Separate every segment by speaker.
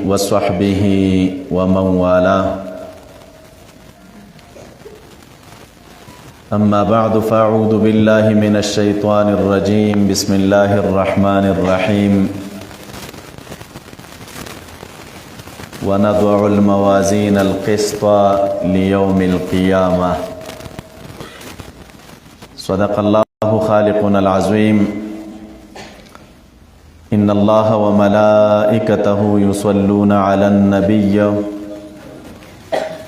Speaker 1: وصحبه ومن والاه أما بعد فأعوذ بالله من الشيطان الرجيم بسم الله الرحمن الرحيم ونضع الموازين القسط ليوم القيامة صدق الله خالقنا العظيم إن الله وملائكته يصلون على النبي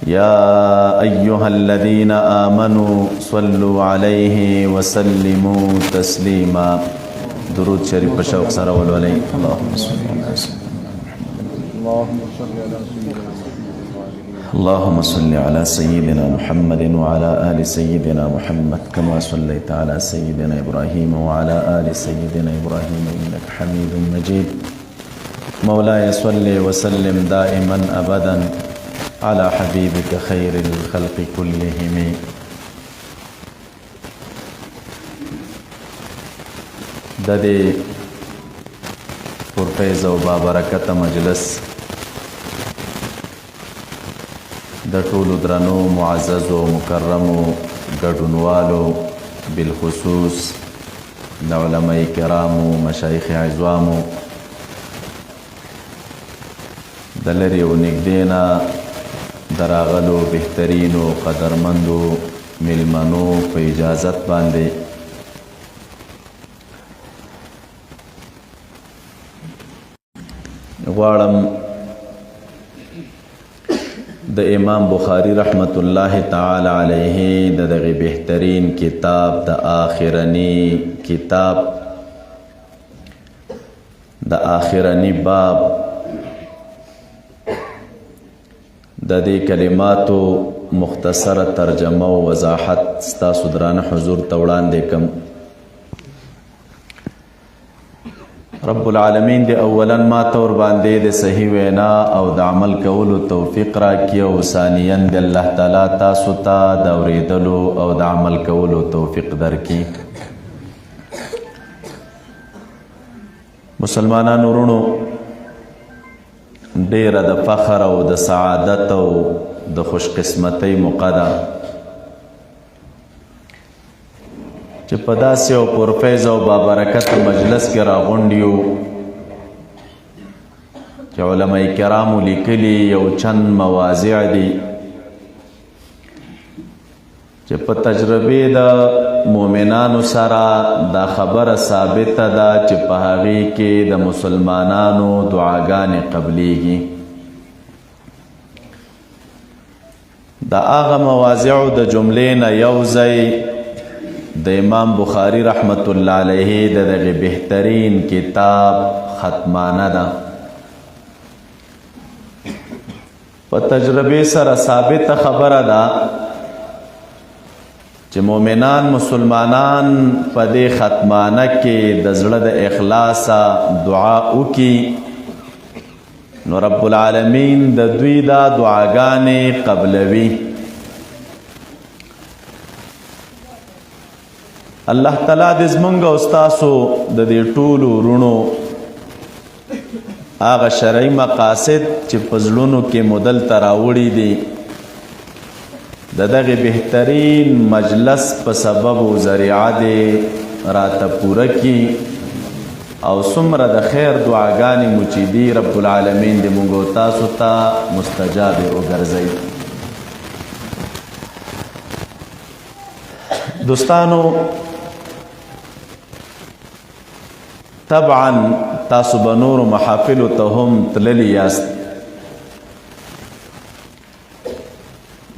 Speaker 1: يا أيها الذين آمنوا صلوا عليه وسلموا تسليما درود شريف بشوق سرول ولي اللهم صل على اللهم صل على سيدنا محمد وعلى آل سيدنا محمد كما صليت على سيدنا إبراهيم وعلى آل سيدنا إبراهيم إنك حميد مجيد مولاي صل وسلم دائما أبدا على حبيبك خير الخلق كلهم ددي پرفیض و بابرکت مجلس د ټولو درنو معزز و مکرمو ګډونوالو بالخصوص د علماء کرامو مشایخ عظامو د لرې و نږدې نه دراغلو بهترینو قدرمندو میلمنو په اجازت باندې غواړم د امام بخاری رحمت الله تعالی علیه د دغه بهترین کتاب د آخرنی کتاب د آخرنی باب د دې کلماتو مختصره ترجمه او وضاحت ستاسو درانه حضور ته وړاندې کوم. رب العالمین دی اولا ما تور باندې د صحیح وینا او د عمل کولو توفیق راکړي او ثانیا د الله تعالی تاسو ته د اورېدلو او د عمل کولو توفیق درکړي. مسلمانانو ورونو، ډیره د فخر او د سعادت او د خوش قسمتۍ موقع ده چې په داسې او پرفیض او بابرکت مجلس کې راغونډ یو چې علماء کرامو لیکلي یو چند مواضع دي چې په تجربې د مؤمنانو سره دا خبره ثابته ده چې په هغې کې د مسلمانانو دعاګانې قبلیږي. د هغه مواضعو د جملې نه یو ځای د امام بخاری رحمت الله علیه د دغه بهترین کتاب ختمانه ده. په تجربې سره ثابته خبره ده چې مؤمنان مسلمانان په دې ختمانه کې د زړه د اخلاصه دعا وکړي نو رب العالمین د دوی دا دعاګانې قبلوي. الله تعالی دې زمونږ او ستاسو د دې ټولو وروڼو هغه شرعي مقاصد چې په زړونو کې مو دلته راوړي دي د دغه بهترین مجلس په سبب او ذریعه دې راته پوره کړي او څومره د خیر دعاګانې مو چې دي رب العالمین دې موږ او تاسو ته مستجابې وګرځوي. دوستانو، طبعا تاسو به نورو محافلو ته هم تللی یاست.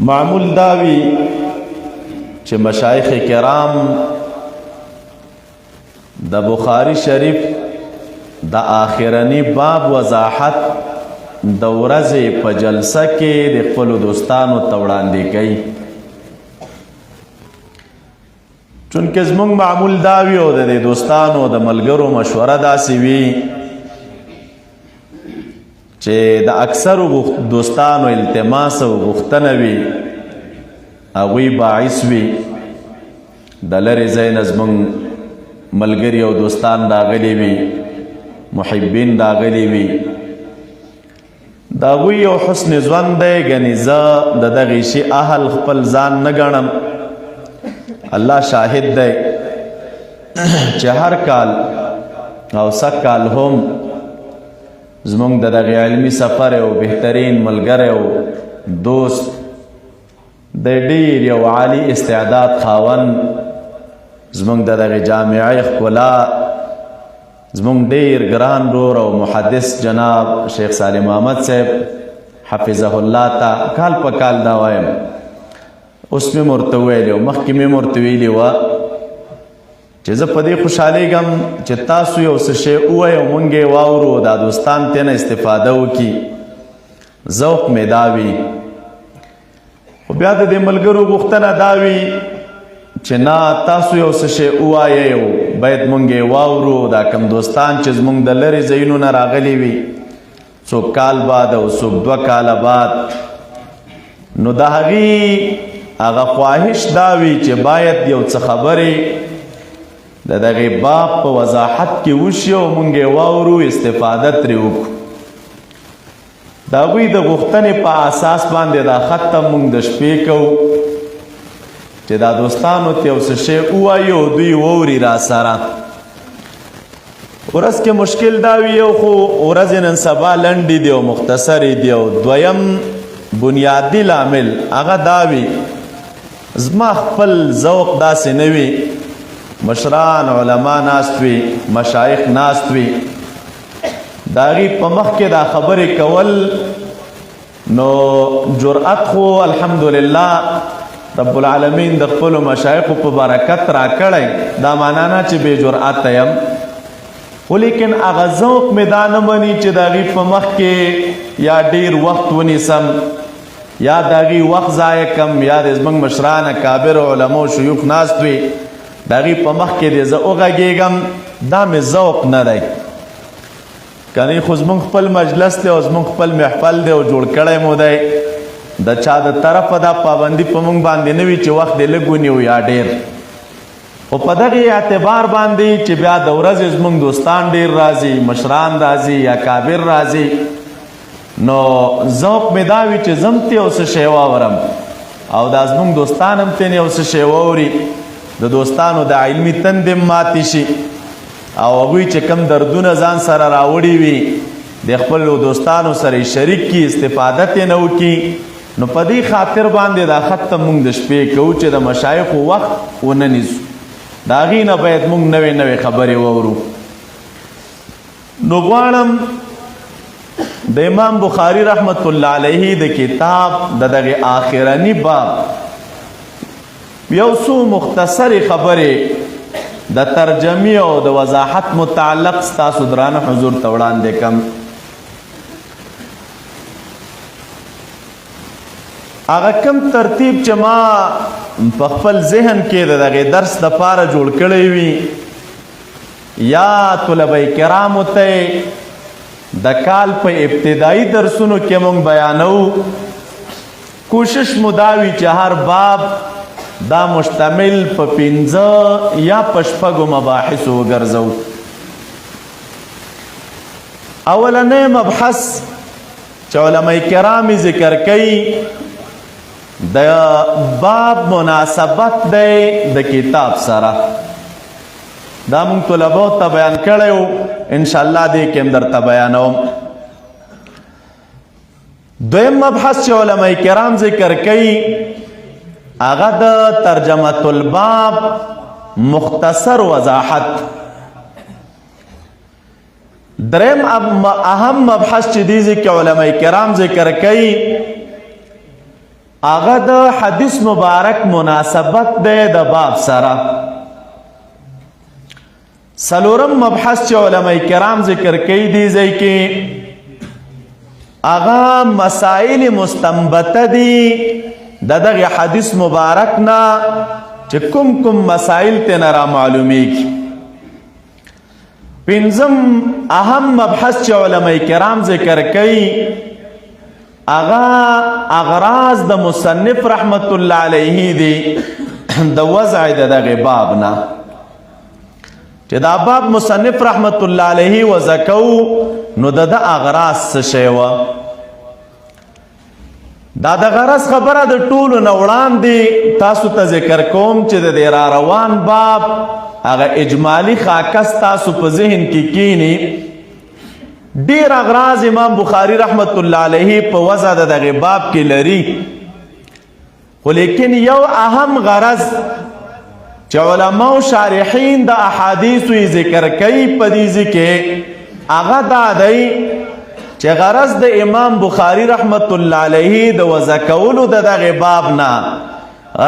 Speaker 1: معمول داوی چې مشایخ کرام د بخاری شریف د آخرنی باب وضاحت د ورځې په جلسه کې د خپلو دوستانو ته وړاندې کوي. چونکه زمونږ معمول داوی او د دوستانو د ملګرو مشوره داسې وي چې د اکثرو دوستانو التماس او غوښتنه وي هغوی باعث وي د لرې ځای نه زمونږ ملګري او دوستان راغلي وي، محبین راغلي وي، د هغوی یو حسن ژوند دی. ګنې زه د دغې شي اهل خپل ځان نه ګڼم. الله شاهد دی چې هر کال او سږ کال هم زمونږ د دغې علمي سفر یو بهترین ملګری او دوست د ډېر یو عالی استعداد خاوند زمونږ د دغې جامعې ښکلا زمونږ ډېر ګران رور او محدث جناب شیخ سالم احمد صاحب حفظه الله ته کال په کال دا وایم. اوس مې ورته ویلي او مخکې مې ورته ویلي وه چې زه په دې خوشحالیږم چې تاسو یو څه شی ووایئ او مونږ یې واورو دا دوستان ترېنه استفاده وکړي. ذوق مې دا وي. خو بیا د دې ملګرو غوښتنه دا وي چې نه تاسو یو څه شی ووایئ او باید مونږ یې واورو. دا کم دوستان چې زمونږ د لرې ځایونو نه راغلي وي څوک کال بعد او څوک 2 کاله بعد نو د هغې هغه خواهش دا وي چې باید یو څه خبرې د دغې باب په وضاحت کې وشي او مونږ یې واورو استفاده ترې وکړو. د هغوی د غوښتنې په اساس باندې دا خط ته مونږ د شپې کوو چې دا دوستانو ته یو څه شی ووایو او دوی واوري را سره. ورځ کې مشکل دا وي یو خو ورځې نن سبا لنډې دي او مختصرې دي او دویم بنیادي لامل هغه دا وي زما خپل ذوق داسې نه وي. مشران علما ناست وي مشایخ ناست وي د هغې په مخ کې دا خبرې کول نو جرأت خو الحمدلله رب العالمین د خپلو مشایخو په برکت راکړی. دا معنا نه چې بې جرأته یم خو لیکن هغه ذوق مې دا نه مني چې د هغې په مخ کې یا ډېر وخت ونیسم یا د هغې وخت ضایع کم یا د زموږ مشران کابر علماو شیوخ ناست وي د هغې په مخ کې دې زه وغږېږم. دا مې ذوق نه دی. کنی خو زمونږ خپل مجلس دی او زمونږ خپل محفل دی او جوړ کړی مو دی. د چا د طرفه دا پابندي په مونږ باندې نه وي چې وخت دې لږ ونیو یا ډېر. خو په دغې اعتبار باندې چې بیا د ورځې زمونږ دوستان ډېر راځي مشران راځي یا کابر راځي نو ذوق مې دا وي چې زم ته یو څه شی واورم او دا زمونږ دوستان هم ترېنې یو څه شی واوري. د دوستانو د علمي تندې ماتې شي او هغوی چې کم دردونه ځان سره راوړي وي د خپلو دوستانو سره یې شریک کړي استفاده ترې نه وکړي. نو په دې خاطر باندې دا خط ته مونږ د شپې کوو چې د مشایخو وخت ونه نیسو. د هغې نه باید مونږ نوې نوې خبرې واورو. نو غواړم د امام بخاري رحمت الله علیه د کتاب د دغې آخرني باب یو څو مختصرې خبرې د ترجمې او د وضاحت متعلق ستاسو درانه حضور ته وړاندې کړم. هغه کم ترتیب چې ما په خپل ذهن کې د دغې درس دپاره جوړ کړی وي یا طلبه کرامو ته د کال په ابتدایي درسونو کې موږ بیانو کوشش مو دا وي چې هر باب دا مشتمل په 5 یا په 6 مباحثو وګرځو. اولنی مبحث چې علماء کرام ذکر کوي د باب مناسبت دی د کتاب سره. دا موږ طلبو ته بیان کړی و انشاءالله دې کې هم درته بیانوم. دویم مبحث چې علماء کرام ذکر کوي هغه د ترجمة الباب مختصر وضاحت. دریم اهم مبحث چې دې کې علماء کرام ذکر کوي هغه د حدیث مبارک مناسبت دی د باب سره. څلورم مبحث چې علماء کرام ذکر کوي دې ځای کې هغه مسائل مستنبطه دي د دغه حدیث مبارک نه چې کوم مسائل ترنه را معلومیږي. پنځم اهم مبحث چې علماء کرام ذکر کوي هغه اغراض د مصنف رحمت الله علیه دی د وضع د دغه باب نه چې دا باب مصنف رحمت الله علیه وضع کو نو د اغراض څه شی وه. دا د غرض خبره د ټولو نه وړاندې تاسو ته ذکر کوم چې د دې را روان باب هغه اجمالي خاکس تاسو په ذهن کې کینی. ډیر اغراض امام بخاری رحمت الله علیه په وضع د دغه باب کې لري، خو لیکن یو اهم غرض چې علما او شارحین د احادیثو ذکر کوي په دې کې هغه دا دی چې غرض د امام بخاری رحمت الله علیه د وضع کولو د دغه باب نه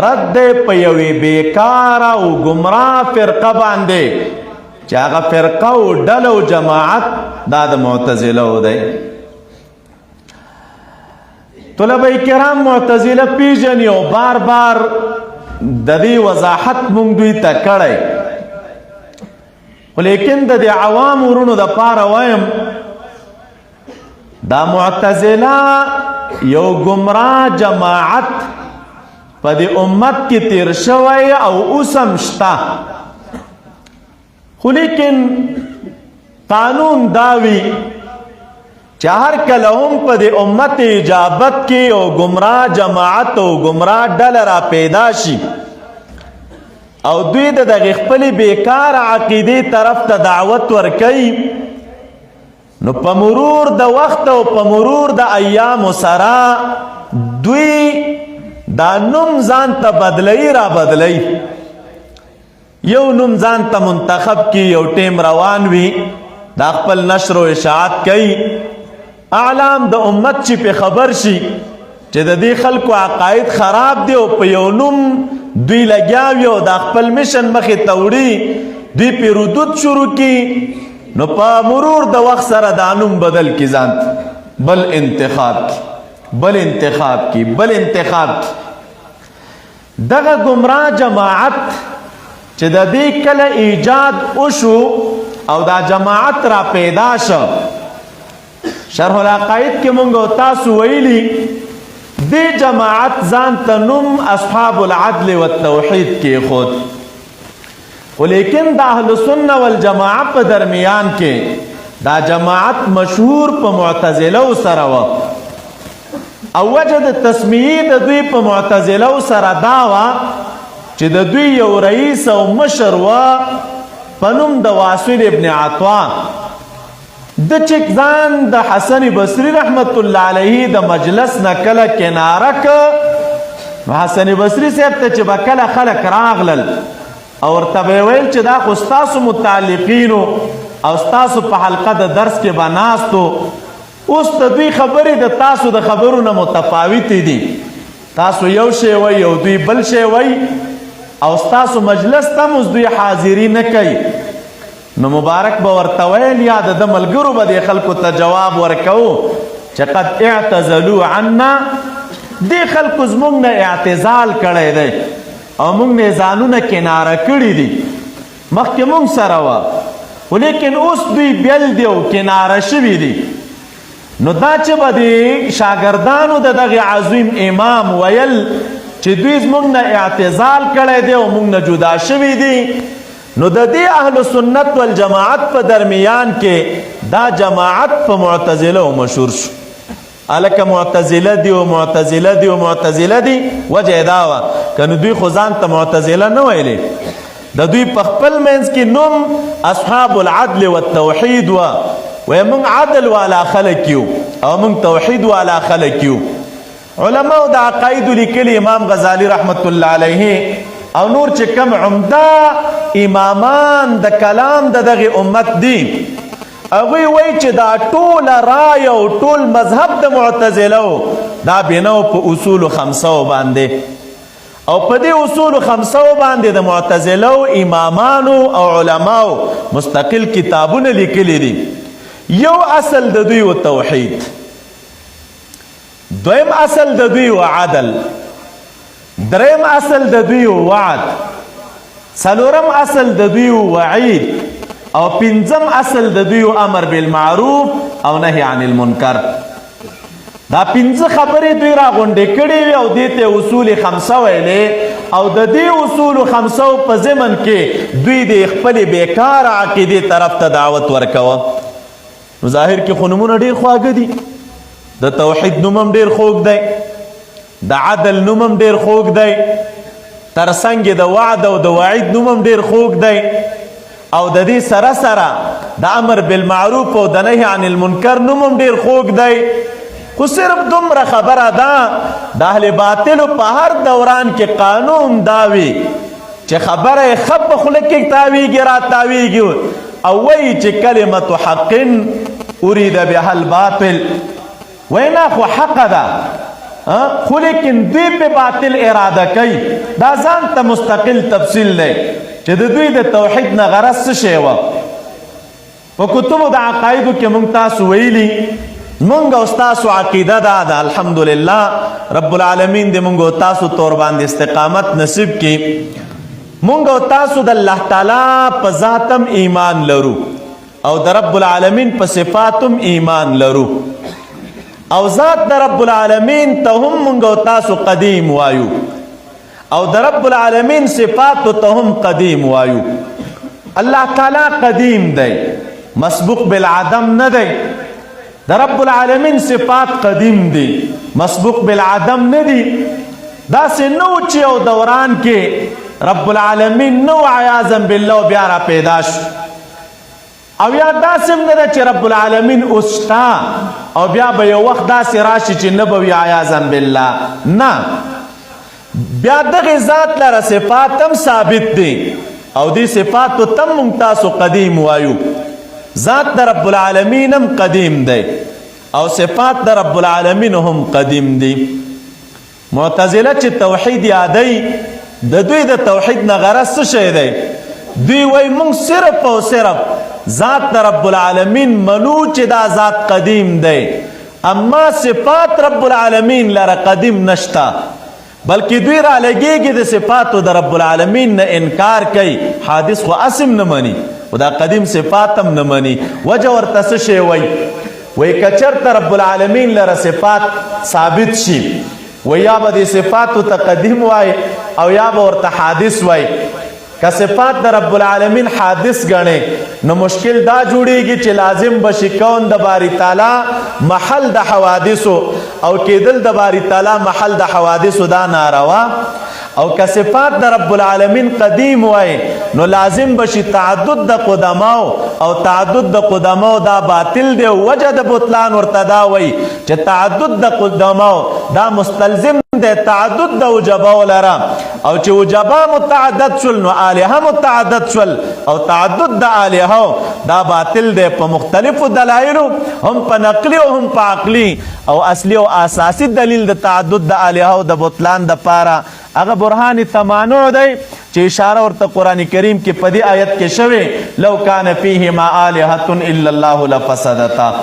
Speaker 1: رد په یوې بیکاره او ګمراه فرقه باندې چې هغه فرقه او ډله او جماعت دا د معتزله دی. طلبه کرام معتزله پیژني او بار بار د دې وضاحت مونږ دوی ته کړی، خو لیکن د دې عوام ورونو د پاره وایم دا معتزله یو ګمراه جماعت په دې امت کې تیر شوی او اوس هم شته، خو لیکن قانون داوی چې هر کله هم په دې امت اجابت کې او ګمراه جماعت او ګمراه ډله را پیدا شي او دوی د دغه خپلې بیکاره عقیدې طرف ته دعوت ورکوي، نو په مرور د وخت او په مرور د ایامو سره دوی دا نوم ځان ته بدلوي را بدلوي. یو نوم ځان ته منتخب کی، یو ټیم روان وي دا خپل نشر و اشاعت کوي، اعلام د امت چې په خبر شي چې د دې خلکو عقاید خراب دی او په یو نوم دوی لګیا وي او د خپل میشن مخې ته وړي، دوی په ردود شروع کی، نو په مرور د وخت سره دا نوم بدل کی، ځان بل انتخاب کی، بل انتخاب کی، بل انتخاب کی. دغه گمراه جماعت چې د دې کله ایجاد وشو او دا جماعت را پیدا شو، شرح العقاید کې مونږ تاسو ویلي دې جماعت ځان ته نوم اصحاب العدل والتوحید کې خود، خو لیکن د اهل سنت والجماعت په درمیان کې دا جماعت مشهور په معتزله سره و، او وجه د تسمیه د دوی په معتزله سره دا و چې د دوی یو رئیس او مشر و په نوم د واصل ابن عطا، د چې ځان د حسن بصری رحمت الله علیه د مجلس نه کله کناره که، نو حسن بصری صاحب ته چې به کله خلک راغلل او ورته به ویل چې دا خو ستاسو متعلقینو او ستاسو په حلقه د درس کې به ناستو، اوس د دوی خبرې د تاسو د خبرو نه متفاوتې دي، تاسو یو شی وایي او دوی بل شی وایي او ستاسو مجلس ته اوس دوی حاضري نه کوي، نو مبارک به ورته ویل یا د ملګرو به د خلکو ته جواب ورکوو چې قد اعتزلوا عنا، دې خلکو زموږ نه اعتزال کړی دی او موږ نه ځانونه کناره کړي دي، مخکې موږ سره وه، خو لیکن اوس دوی بیل دی او کناره شوي دي. نو دا چې به د شاګردانو د دغه عظیم امام ویل چې دوی زموږ نه اعتزال کړی دی او موږ نه جدا شوي دي، نو د دې اهل سنت والجماعت په درمیان کې دا جماعت په معتزله مشهور شو. الکه معتزله دی او معتزله دی او معتزله دی، وجه دا وه کنه دوی خو ځان ته معتزله نه ویلې، د دوی په خپل منځ کې نوم اصحاب العدل والتوحید و، وی مونږ عدل والا خلک یو او مونږ توحید والا خلک یو. علماء د عقایدو لیکلي امام غزالی رحمت الله علیه او نور چې کم عمده امامان د کلام د دغه امت دي، هغوی وایي چې دا ټوله رای او ټول مذهب د معتزله دا بناو په اصول خمسه باندې، او په دې اصول خمسه باندې د معتزله امامانو او علماو مستقل کتابونه لیکلي دي. یو اصل د دوی و توحید، دویم اصل د دوی و عدل، دریم اصل د دوی و وعد، څلورم اصل د دوی و وعید، او پنځم اصل د دوی و امر بالمعروف او نهی عن المنکر. دا پنځه خبرې دوی راغونډې کړې وي او دې ته اصول خمسه ویلې، او د دې اصول خمسه په ضمن کې دوی د خپلې بیکاره عقیدې طرف ته دعوت ورکوه. نو ظاهر کې خو نومونه ډېر خواږه دي، د توحید نوم هم ډېر خوږ دی، د عدل نوم هم ډېر خوږ دی، ترڅنګ د وعد او د وعید نوم هم ډېر خوږ دی، او د دې سره سره د امر بالمعروف او د نهي عن المنکر نوم هم ډېر خوږ دی. خو صرف دومره خبره ده د اهل باطلو په هر دوران کې قانون دا وي چې خبره یې ښه په خوله کې تاویږي را تاویږي او وایي چې کلمت حق ارید بها الباطل، وینا خو حقه ده خو لیکن دوی په باطل اراده کوي. دا ځان ته مستقل تفصیل دی چې د دوی د توحید نه غرض څه شی وه. په کتبو د عقایدو کې موږ تاسو ویلي مونږ او تاسو عقیده ده الحمدلله رب العالمین دې مونږ او تاسو تور باندې استقامت نصیب کړي. مونږ او تاسو د الله تعالی په ذاتم ایمان لرو او د رب العالمین په صفاتم ایمان لرو، او ذات د رب العالمین ته هم مونږ او تاسو قدیم وایو او د رب العالمین صفات ته هم قدیم وایو. الله تعالی قدیم دی، مسبوق بالعدم نه دی. د رب العالمین صفات قدیم دی، مسبوق بالعدم نه دی. داسې نو چې یو دوران کې رب العالمین نو عیاذا بالله بیا را پیدا شو، او یا داسې هم نه ده چې رب العالمین اوس شته او بیا به یو وخت داسې راشي چې نه به وي عیاذا بالله. نه، بیا دغې ذات لره صفات هم ثابت دي او دې صفاتو ته موږ تاسو قدیم وایو. ذات د رب العالمین هم قدیم دی او صفات د رب العالمین هم قدیم دی. معتزله چې توحید یادی د دوی د توحید نه غرض څه شی دی؟ دوی وایي موږ صرف او صرف ذات د رب العالمین منو چې دا ذات قدیم دی، اما صفات رب العالمین لره قدیم نشته، بلکې دوی را لګېږي د صفاتو د رب العالمین نه انکار کوي. حادث خو اسم نه مني و دا قدیم صفات هم نه مني. وجه ورته څه شی وایي؟ وایي که چېرته رب العالمین لره صفات ثابت شي و یا به دې صفاتو ته قدیم وایي او یا به ورته حادث وایي. که صفات د رب العالمین حادث ګڼې نو مشکل دا جوړیږي چې لازم بشي کون د باری تعالی محل د حوادثو او کېدل د باری تعالی محل د حوادثو دا ناروا. او که صفات د رب العالمین قدیم وای نو لازم بشي تعدد د قدماو او تعدد د قدماو دا باطل دی. وجه د بطلان ورته دا وای چې تعدد د قدماو دا مستلزم دی تعدد د وجباو لره، او چې وجبا متعدد شول نو الهه متعدد شول، او تعدد د الهه دا باطل دی په مختلفو دلایلو، هم په نقلی او هم په عقلی. او اصلي او اساسي دلیل د تعدد د الهه د بطلان د پاره هغه برهان تمانع دی چې اشاره ورته قرآن کریم کې په دې آیت کې شوی لو کان فیهما آلهة الا الله لفسدتا.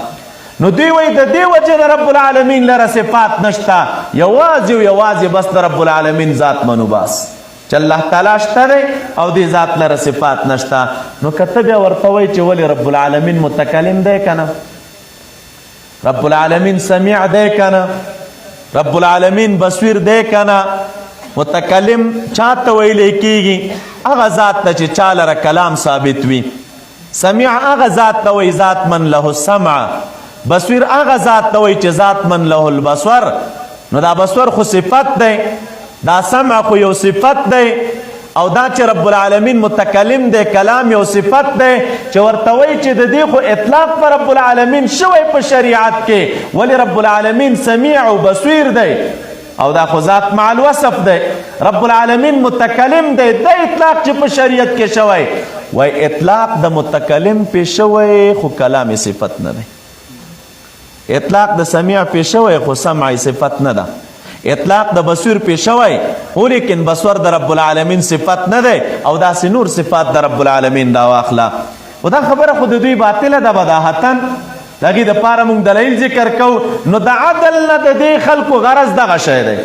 Speaker 1: نو دوی وایي د دې وجې د رب العالمین لره صفات نشته، یوازې او یوازې بس د رب العالمین ذات منو بس چې الله تعالی شته دی او دې ذات لره صفات نشته. نو که ته بیا ورته وایي چې ولې رب العالمین متکلم دی که نه، رب العالمین سمیع دی که نه، رب العالمین بصیر دی که نه، متکلم چاته ویلی کیږي؟ هغه ذات ته چې چا لره کلام ثابت وي. سمیع هغه ذات ته وایي ذات من له السمع. بصیر هغه ذات ته وایي چې ذات من له البصر. نو دا بصر خو صفت دی، دا سمع خو یو صفت دی، او دا چې رب العالمین متکلم دی کلام یو صفت دی چې ورته وایي چې د دې خو اطلاق په رب العالمین شوی په شریعت کې، ولی رب العالمین سمیع او بصیر دی او دا خو ذات مع الوصف دی. رب العالمین متکلم دی، د اطلاق چې په شریعت کې شوی وای اطلاق د متکلم پې شوی خو کلام صفت نه دی، اطلاق د سمیع پې شوی خو سمع صفت نه ده، اطلاق د بصیر پې شوی خو لیکن بصور د رب العالمین صفت نه دی، او داسې نور صفات د رب العالمین دا واخله. و دا خبره خو د دوی باطله ده بداهتن. دغې دپاره موږ دلیل ذکر کوو. نو د عدل نه د دې خلکو غرض دغه شی دی،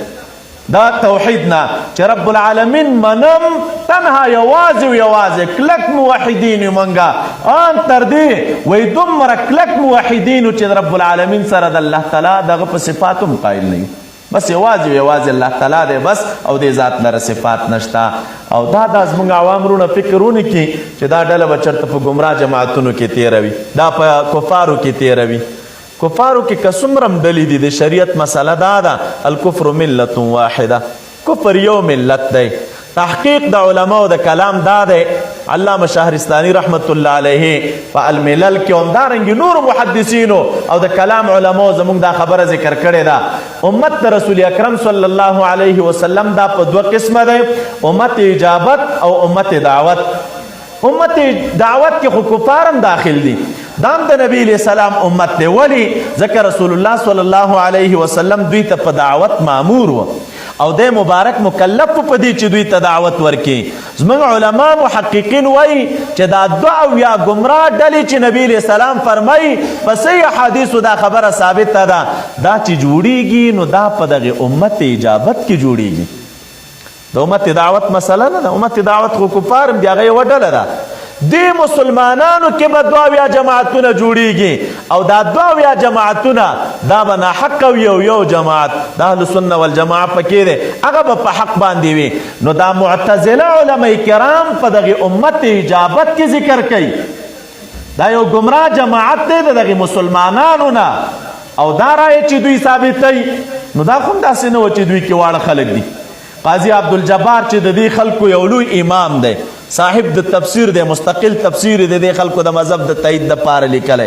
Speaker 1: دا توحید نه چې رب العالمین منم تنها یوازې او یوازې کلک موحدین یو منګه ان تر دې وایي دومره کلک موحدین چې رب العالمین سره د الله تعالی دغه په صفاتو هم قایل نه یو، بس یوازې یوازې الله تعالی دی بس، او دې ذات لره صفات نشته. او دا زموږ عوام وروڼه فکر ونکړي چې دا ډله به چېرته په ګمراه جماعتونو کې تېروي، دا په کفارو کې تېروي. کفارو کې کسمرم ډلې دي د شریعت مسله دا ده الکفر ملت واحده کفر یو ملت دی تحقیق د علماء د کلام دا دی علامه شهرستانی رحمت الله علیه په الملل کې همدارنګه نور محدثینو او د کلام علماء زموږ دا خبره ذکر کړې ده امت د رسول اکرم صلی الله علیه وسلم دا په دوه قسمه دی امت اجابت او امت دعوت امت دعوت کې خو کفارم داخل دي دام د نبی علیہ السلام امت دی ولی ځکه رسول الله صلی الله علیه وسلم دوی ته په دعوت مامور و او د مبارک مکلف په دې چې دوی ته دعوت ورکړي زموږ علما محققین وایي چې دا دوه او یا ګمراه ډلې چې نبی علیہ السلام فرمایي په صحیح حدیثو دا خبره ثابته ده دا چې جوړیږي نو دا په دغه امت اجابت کې جوړیږي د امت دعوت مسله نه ده امت دعوت خو کفار هم دي هغه یوه ډله ده دې مسلمانانو کې به دوه اویا جماعتونه جوړیږي او دا دوه اویا جماعتونه دا به ناحق او یو جماعت د اهلسنه والجماعه پکې دی هغه به په حق باندې وي نو دا معتزله علما کرام په دغه امت اجابت کې ذکر کوي دا یو گمراه جماعت دی د دغه مسلمانانو نه او دا رایې چې دوی ثابتوي نو دا خو هم داسې نه و چې دوی کې واړه خلک دي قاضي عبدالجبار چې د دې خلکو یو لوی امام دی صاحب د تفسیر دی مستقل تفسیر دی د خلکو د مذهب د تایید دپاره لیکلی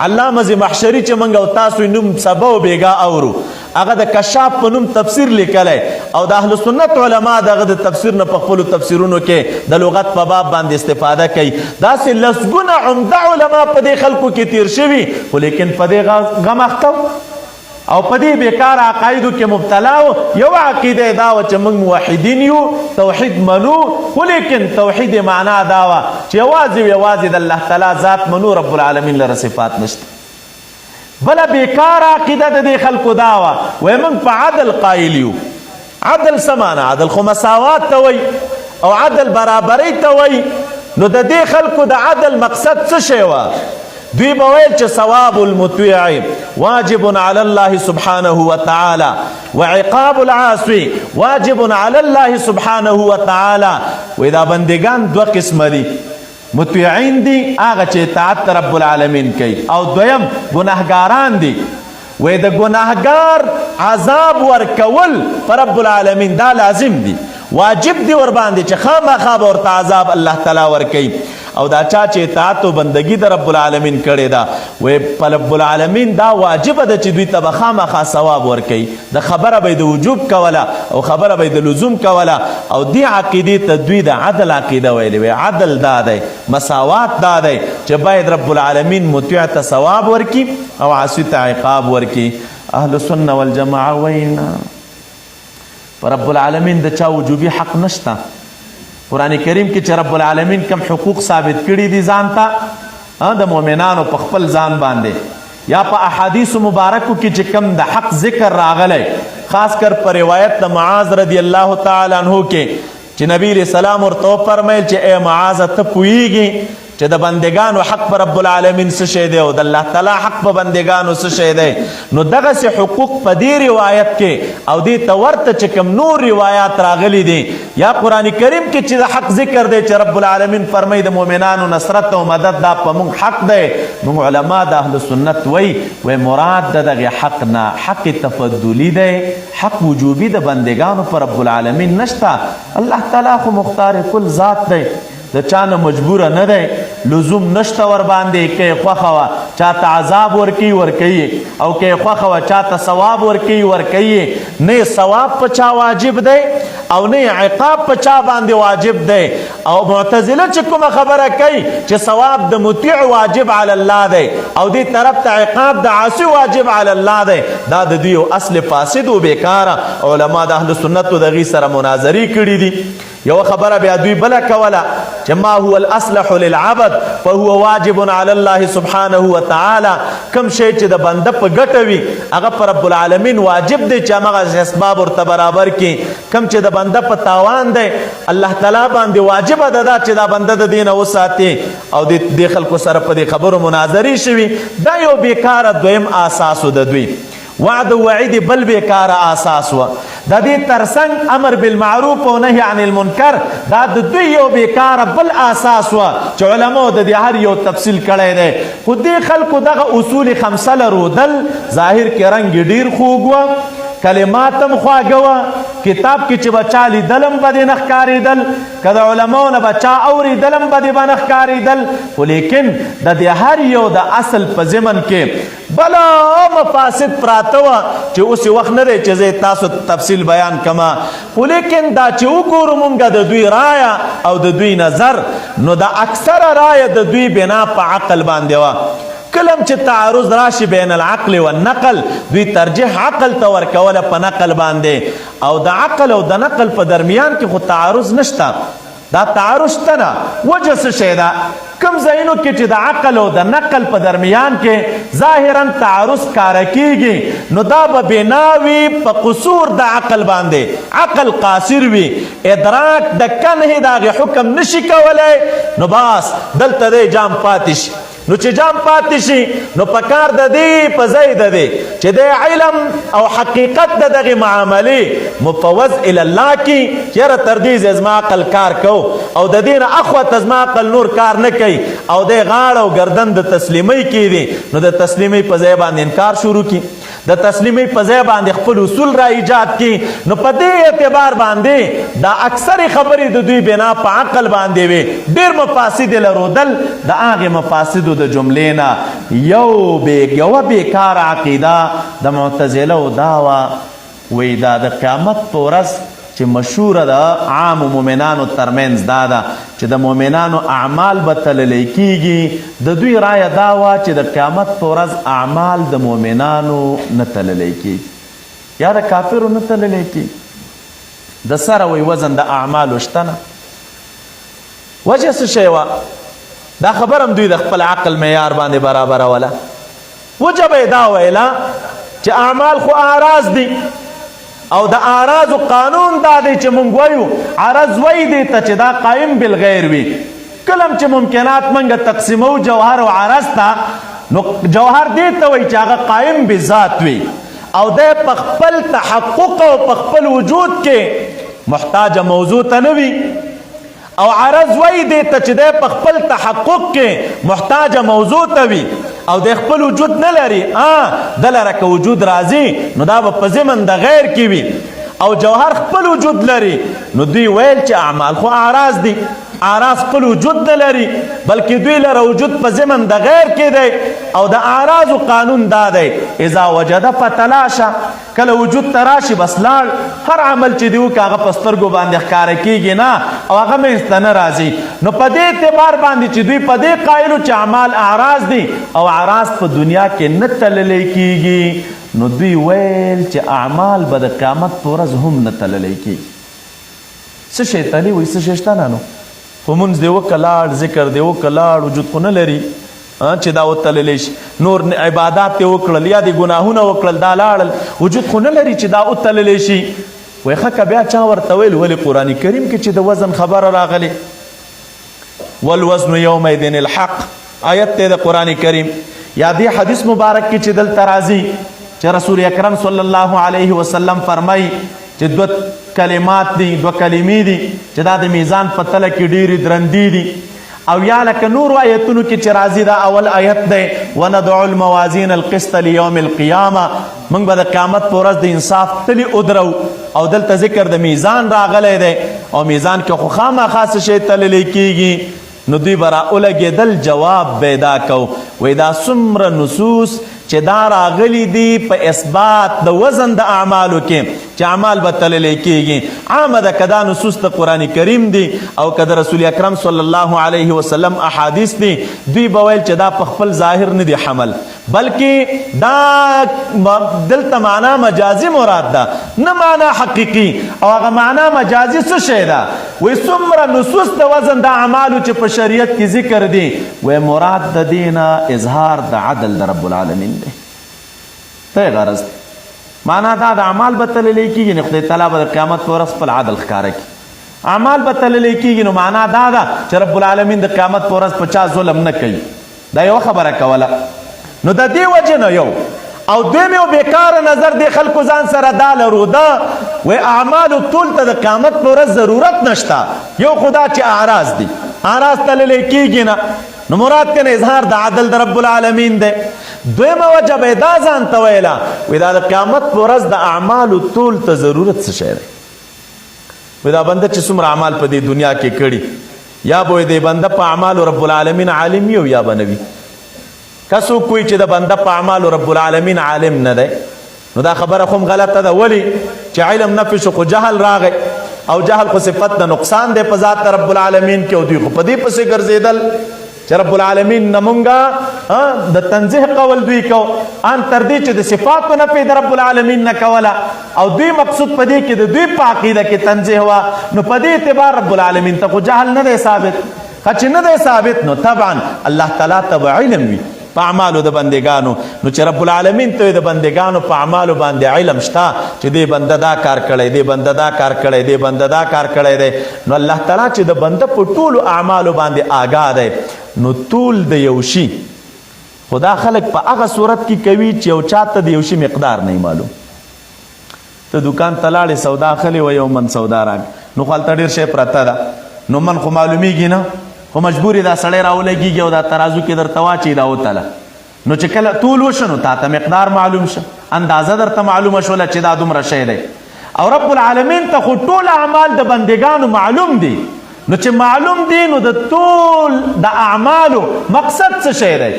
Speaker 1: علامه زمخشري چې موږ او تاسو نوم سبا او بیګا اورو هغه د کشاف په نوم تفسیر لیکلی او د اهل سنت علما دغه د تفسیر نه په خپلو تفسیرونو کې د لغت په باب باندې استفاده کوي داسې لسګونه عمده علما په دې خلکو کې تیر شوي خو لیکن په دې غم اخته او په دې بیکار عقایدو کې مبتلا و یو عقیده دا و چې موږ موحدین یو توحید منو خو لیکن توحید معنا دا و چې یوازې د الله تعالی ذات منو رب العالمین لره صفات نشته بله بیکار عقیده د دې خلکو دا و وایي موږ په عدل قایل یو عدل څه معنا عدل خو مساوات ته وایي او عدل برابرۍ ته وایي نو د دې خلکو د عدل مقصد څه شی و دوی به ویل چې ثواب المطیع واجب علی الله سبحانه وتعالى وعقاب العاصی واجب علی الله سبحانه وتعالى وی دا بندگان دوه قسمه دي مطیعین دي هغه چې اطاعت رب العالمین کوي او دویم ګناهګاران دي وی د ګناهګار عذاب ورکول پر رب العالمین دا لازم دي واجب دی ور باندې چې خامخا به ورته عذاب الله تعالی ورکوي او دا چا چې اطاعت او بندگی د رب العالمین کړې ده وی په رب العالمین دا واجبه ده چې دوی ته به خامخا ثواب ورکوي د خبره به د وجوب کوله او خبره به د لزوم کوله او دې عقیدې ته دوی د عدل عقیده ویلې وی عدل دا دی مساوات دا دی چې باید رب العالمین مطیع ته ثواب ورکي او عاصي ته عقاب ورکي اهل سنه والجماعه وینا پر رب العالمین د چا وجوبي حق نشته قرآن کریم کې چې رب العالمین کم حقوق ثابت کړي دي ځان ته د مؤمنانو په خپل ځان باندې یا په احادیثو مبارکو کې چې کم د حق ذکر راغلی خاص کر په روایت د معاذ رضی الله تعالی عنہ کې چې نبی علیہ السلام ورته وفرمیل چې ای معاذ ته پوهیږي چې د بندگانو حق په رب العالمین څه شی دی او د الله تعالی حق په بندگانو څه شی دی نو دغسې حقوق په دې روایت کې او دې ته ورته چې کوم نور روایات راغلي دي یا قرآن کریم کې چې د حق ذکر دی چې رب العالمین فرمایي د مؤمنانو نصرت او مدد دا په موږ حق دی موږ علما د اهل سنت وی مراد د دغه حق نه حق تفضلی دی حق وجوبي د بندگانو په رب العالمین نشته الله تعالی خو مختار کل ذات دی د چانه مجبوره نه دی لزوم نشته ور باندې که خوښه وه چاته عذاب ورکوي ورکوي او که خوښه وه چاته ثواب ورکوي ورکوي نه ثواب په چا واجب دی او نه عقاب په چا باندې واجب دی او معتزله چې کومه خبره کوي چې ثواب د مطیع واجب علی الله دی او دې طرف ته عقاب د عاصي واجب علی الله دی دا د دوی اصل فاسد و بیکاره علما د اهل سنت د هغې سره مناظرې کړي دي یو خبره بیا دوی بله کوله چې ما هو الاصلح للعبد فهو واجب علی الله سبحانه وتعالى کم شی چې د بنده په ګټه وي هغه په رب العالمین واجب دی چې همغه اسباب ورته برابر کړي کم چې د بنده په تاوان دی الله تعالی باندې واجبه ده دا چې دا بنده د دې نه وساتي او د خلکو سره په دې خبرو مناظرې شوي دا یو بیکاره دویم اساسو د دوی وعد وعید بل بیکار اساس و د دې ترڅنګ امر بالمعروف او نهي عن المنکر دا د دوی یو بیکار بل اساس و چې علماء د دې هر یو تفصیل کړی دی خو دې خلکو دغه اصول خمسه لرودل ظاهر کې رنګ ډیر خوږ و کلماتم خواږه وه کتاب کې چې بچا لیدلم به دې نه ښکارېدل که د علماو نه بچا اورېدلم به دې به نه ښکارېدل خو لیکن د دې هر یو د اصل په ضمن کې بلا مفاسد پراته وه چې اوس وخت نه دی چې زه تاسو تفصیل بیان کما خو لیکن دا چې وګورو مونږ د دوی رایه او د دوی نظر نو د اکثره رایه د دوی بنا په عقل باندې وه کلم چې تعارض راشي بین العقل والنقل دوی ترجیح عقل ته ورکوله په نقل باندې او د عقل او د نقل په درمیان کې خو تعارض نشته دا تعارض شته نه وجه څه شی ده کوم ځایونو کې چې د عقل او د نقل په درمیان کې ظاهرا تعارض ښکاره کیږي نو دا به بنا وي په قصور د عقل باندې عقل قاصر وي ادراک د کنه د هغې حکم نشي کولی نو بس دلته دی جام پاتې شي نو چې جام پاتې شي نو پکار د دې په ځای د دې چې د علم او حقیقت د دغې معاملې مفوض الی الله کی چېره تر دې زما عقل کار کو او د دې نه اخوته زما عقل نور کار نه کوي او دی غاړه او گردن د تسلیمۍ کېدي نو د تسلیمۍ په ځای باندې انکار شروع کی د تسلیمۍ په ځای باندې خپل اصول را ایجاد کی نو په دې اعتبار باندې دا اکثر خبرې د دوی بنا په عقل باندې وي ډېر مفاسد یې لرودل د هغې مفاسدو د جملې نه یوه بیکاره عقیده د معتزلو دا وه وایي دا د قیامت په ورځ چې مشهوره د عامو مؤمنانو ترمنځ دا ده چې د مؤمنانو اعمال به تللی کیږي د دوی رایه دا وه چې د قیامت په ورځ اعمال د مؤمنانو نه تللی کیږي یا د کافرو نه تللی کیږي د سره وایي وزن د اعمالو شته نه وجه څه شی وه دا خبر هم دوی د خپل عقل معیار باندې برابروله وجه به یې دا ویله چې اعمال خو اعراض دي او د اعراضو قانون دا دی چې مونږ وایو عرض وایي دی ته چې دا قایم بالغیر وي کله هم چې ممکنات مونږ تقسیمو جوهر او عرض ته نو جوهر دې ته وایي چې هغه قایم بذات وي او دی په خپل تحقق او په خپل وجود کې محتاج موضوع ته نه وي او عرض وایي دی ته چې دی په خپل تحقق کې محتاج موضوع ته وي او د خپل وجود نه لري دلته که وجود راځي نو دا به په ضمن د غیر کې وي او جوهر خپل وجود لري نو دوی ویل چې اعمال خو اعراض دي اعراض خپل وجود نه لري بلکې دوی لره وجود په ضمن د غیر کې دی او د اعراضو قانون دا دی اذا وجد فتلاشه کله وجود ته راشي بس لاړ هر عمل چې دی وکړه هغه په سترګو باندې ښکاره کیږي نه او هغه منځته نه راځي نو په دې اعتبار باندې چې دوی په دې قایلو چې اعمال اعراض دي او اعراض په دنیا کې نه تللی کیږي نو دوی ویل چې اعمال به د قیامت په ورځ هم نه تللی کیږي څه شی تلي وایي څه شی شته نه نو خو مونځ دې وکړه لاړ ذکر دې وکړه لاړ وجود خو نه لري چې دا وتللی شي نور عبادات دې وکړل یا دې ګناهونه وکړل دا لاړل وجود خو نه لري چې دا وتللی شي وایي ښه که بیا چا ورته ویل ولې قرآن کریم کې چې د وزن خبره راغلې والوزن یومئذ الحق آیت دی د قرآن کریم یا دې حدیث مبارک کې چې دلته راځي چې رسول اکرم صلی الله علیه وسلم فرمایي چې دوه کلمات دي دوه کلمې دي چې دا د میزان په تله کې ډېرې درندې دي او یا لکه نورو آیتونو کې چې راځي دا اول آیت دی وندعو الموازین القسط لیوم القیامه موږ به د قیامت په ورځ د انصاف تلې ودرو او دلته ذکر د میزان راغلی دی او میزان کې خو خامخا څه شی تللی کیږي نو دوی به راولګېدل جواب پیدا کو وایي دا څومره نصوص چې دا راغلی دي په اثبات د وزن د اعمالو کې چې اعمال به تللی کیږي عامه ده که دا نصوص د قرآن کریم دي او که د رسول اکرم صلی الله علیه وسلم احادیث دي دوی به ویل چې دا په خپل ظاهر نه دي حمل بلکې دا دلته معنا مجازي مراد ده نه معنا حقیقي او هغه معنا مجازي څه شی ده وایي څومره نصوص د وزن د اعمالو چې په شریعت کې ذکر دي وایي مراد د دې نه اظهار د عدل د رب العالمین دی ته غرض دی معنا دا د اعمال به تللی کېږي نو خدای تعالی به د قیامت په ورځ خپل عدل ښکاره کړي اعمال به تللی کېږي نو معنا دا ده چې رب العالمین د قیامت په ورځ په چا ظلم نه کوي دا یوه خبره کوله نو د دې وجې نه یو او دویم یو بیکاره نظر دی خلکو ځان سره دا لرو دا وی اعمالو ټول ته د قیامت په ورځ ضرورت نشته. یو خدا چې اعراض دي، اعراض تللی کېږي نه، نو مراد کنه اظهار د عدل د رب العالمین دی. دویمه وجه به دا ځان ته ویله وی دا د قیامت په ورځ د اعمالو ټول ته ضرورت څه شی دی. وی دا بنده چې څومره اعمال په دې دنیا کې کړي، یا به دې بنده په اعمالو رب العالمین عالم یو یا به نه وي. که څوک کوي چې د بنده په اعمالو رب العالمین عالم نه دی، نو دا خبره خو غلطه ده. ولې چې علم نفي شو خو جهل راغی، او جهل خو صفت د نقصان دی په ذات رب العالمین کې، او دوی خو په دې پسې ګرځېدل چې رب العالمین نه مونږه د تنزیه قول دوی کو ان تر دې چې د صفاتو نفي د رب العالمین نه کوله، او دوی مقصود په دې کې د دوی په عقیده کې تنزیه وه، نو په دې اعتبار رب العالمین ته خو جهل نه دی ثابت. چې نه دی ثابت نو طبعا الله تعالی ته به علم وي په اعمالو د بندگانو. نو چې رب العالمین ته د بندگانو په اعمالو باندې علم شته چې دې بنده دا کار کړی، دې بنده دا کار کړی، دې بنده دا کار کړی دی، نو الله تعالی چې د بنده په ټولو اعمالو باندې آگاه دی، نو ټول د یو شي خدا خلق په هغه صورت کې کوي چې یو چاته د یو شي مقدار نه معلوم. ته دکان ته لاړې سودا اخلې و یو من سودا راکړه، نو خو هلته ډېر شی پرته ده، نو من خو معلومیږي نه، خو مجبورې دا سړی راولګېږي او دا ترازو کې درته واچي دا وتله، نو چې کله طول وشه نو تا ته مقدار معلوم شه، اندازه درته معلومه شوله چې دا دومره شی دی. او رب العالمین ته خو ټول اعمال د بندگانو معلوم دي، نو چې معلوم دي نو د ټول د اعمالو مقصد څه شی دی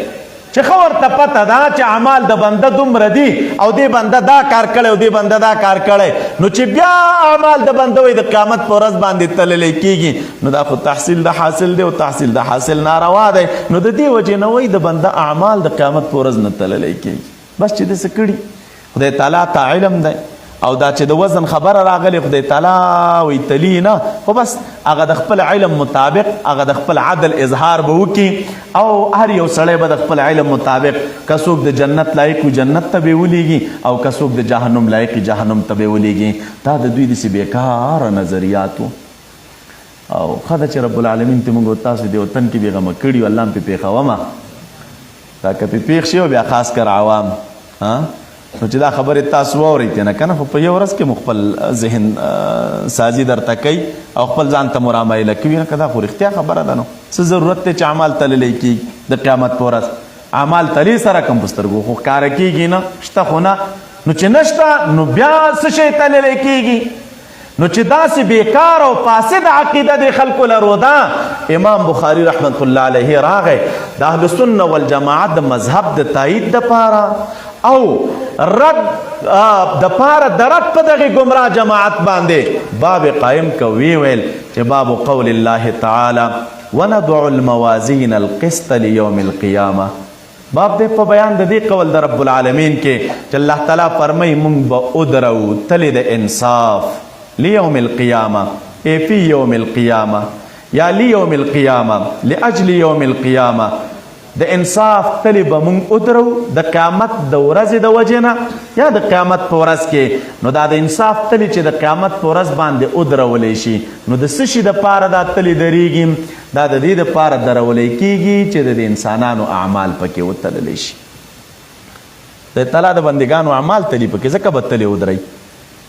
Speaker 1: چې ښه ورته پته ده چې اعمال د بنده دومره دي او دې بنده دا کار کړی او دې بنده دا کار کړی، نو چې بیا اعمال د بنده وایي د قیامت په ورځ باندې تللی کېږي، نو دا خو تحصیل د حاصل دی او تحصیل د حاصل ناروا دی. نو د دې وجې نه وایي د بنده اعمال د قیامت په ورځ نه تللی کېږي. بس چې داسې کړي خدای تعالی ته علم دی، او دا چې د وزن خبره راغلی خدای تعالی وی تلی نه، خو بس هغه د خپل علم مطابق هغه د خپل عدل اظهار به وکړي، او هر یو سړی به د خپل علم مطابق که څوک د جنت لایق وي جنت ته به یې ولیږي، او که څوک د جهنم لایق وي جهنم ته به یې ولیږي. دا د دوی داسې بېکاره نظریات وو، او ښه ده چې رب العالمین ته موږ تاسو دې وطن کې بېغمه کړي، الله هم پې پېښومه. دا که پې پېښ شي او بیا خاص کر عوام نو چې دا خبرې تاسو واورئ نه که نه، خو په یو ورځ کې مو خپل ذهن سازي درته کوي او خپل ځان ته مو رامایله کوي، نه که دا خو رښتیا خبره ده. نو څه ضرورت دی چې اعمال تللی کېږي د قیامت په ورځ؟ اعمال تلي سره کم په سترګو خو ښکاره کېږي نه، شته خو نه. نو چې نشته نو بیا څه شی تللی کېږي؟ نو چې داسې بیکار او فاسد عقیده د خلکو لرو ده. امام بخاري رحمت الله علیه راغی د اهل سنه والجماعت د مذهب د تایید دپاره او رد د پاره د رد په دغه گمراه جماعت باندې باب قائم کوي، ویل چې باب قول الله تعالی ونضع الموازین القسط لیوم القیامه. باب دې په بیان د دې قول د رب العالمین کې چې الله تعالی فرمایي مونږ به ودرو تلې د انصاف لیوم القیامه، ای فی یوم القیامه یا لیوم القیامه لاجل یوم القیامه. د انصاف تلی به مونږ ودرو د قیامت د ورځې د وجې نه یا د قیامت په ورځ کې. نو دا د انصاف تلی چې د قیامت په ورځ باندې ودرولی شي، نو د څه شي دپاره دا تلی درېږي؟ دا د دې دپاره درولی کېږي چې د انسانانو اعمال پکې وتللی شي. د تعالی د بندګانو اعمال تلی پکې ځکه به تلی ودرئ.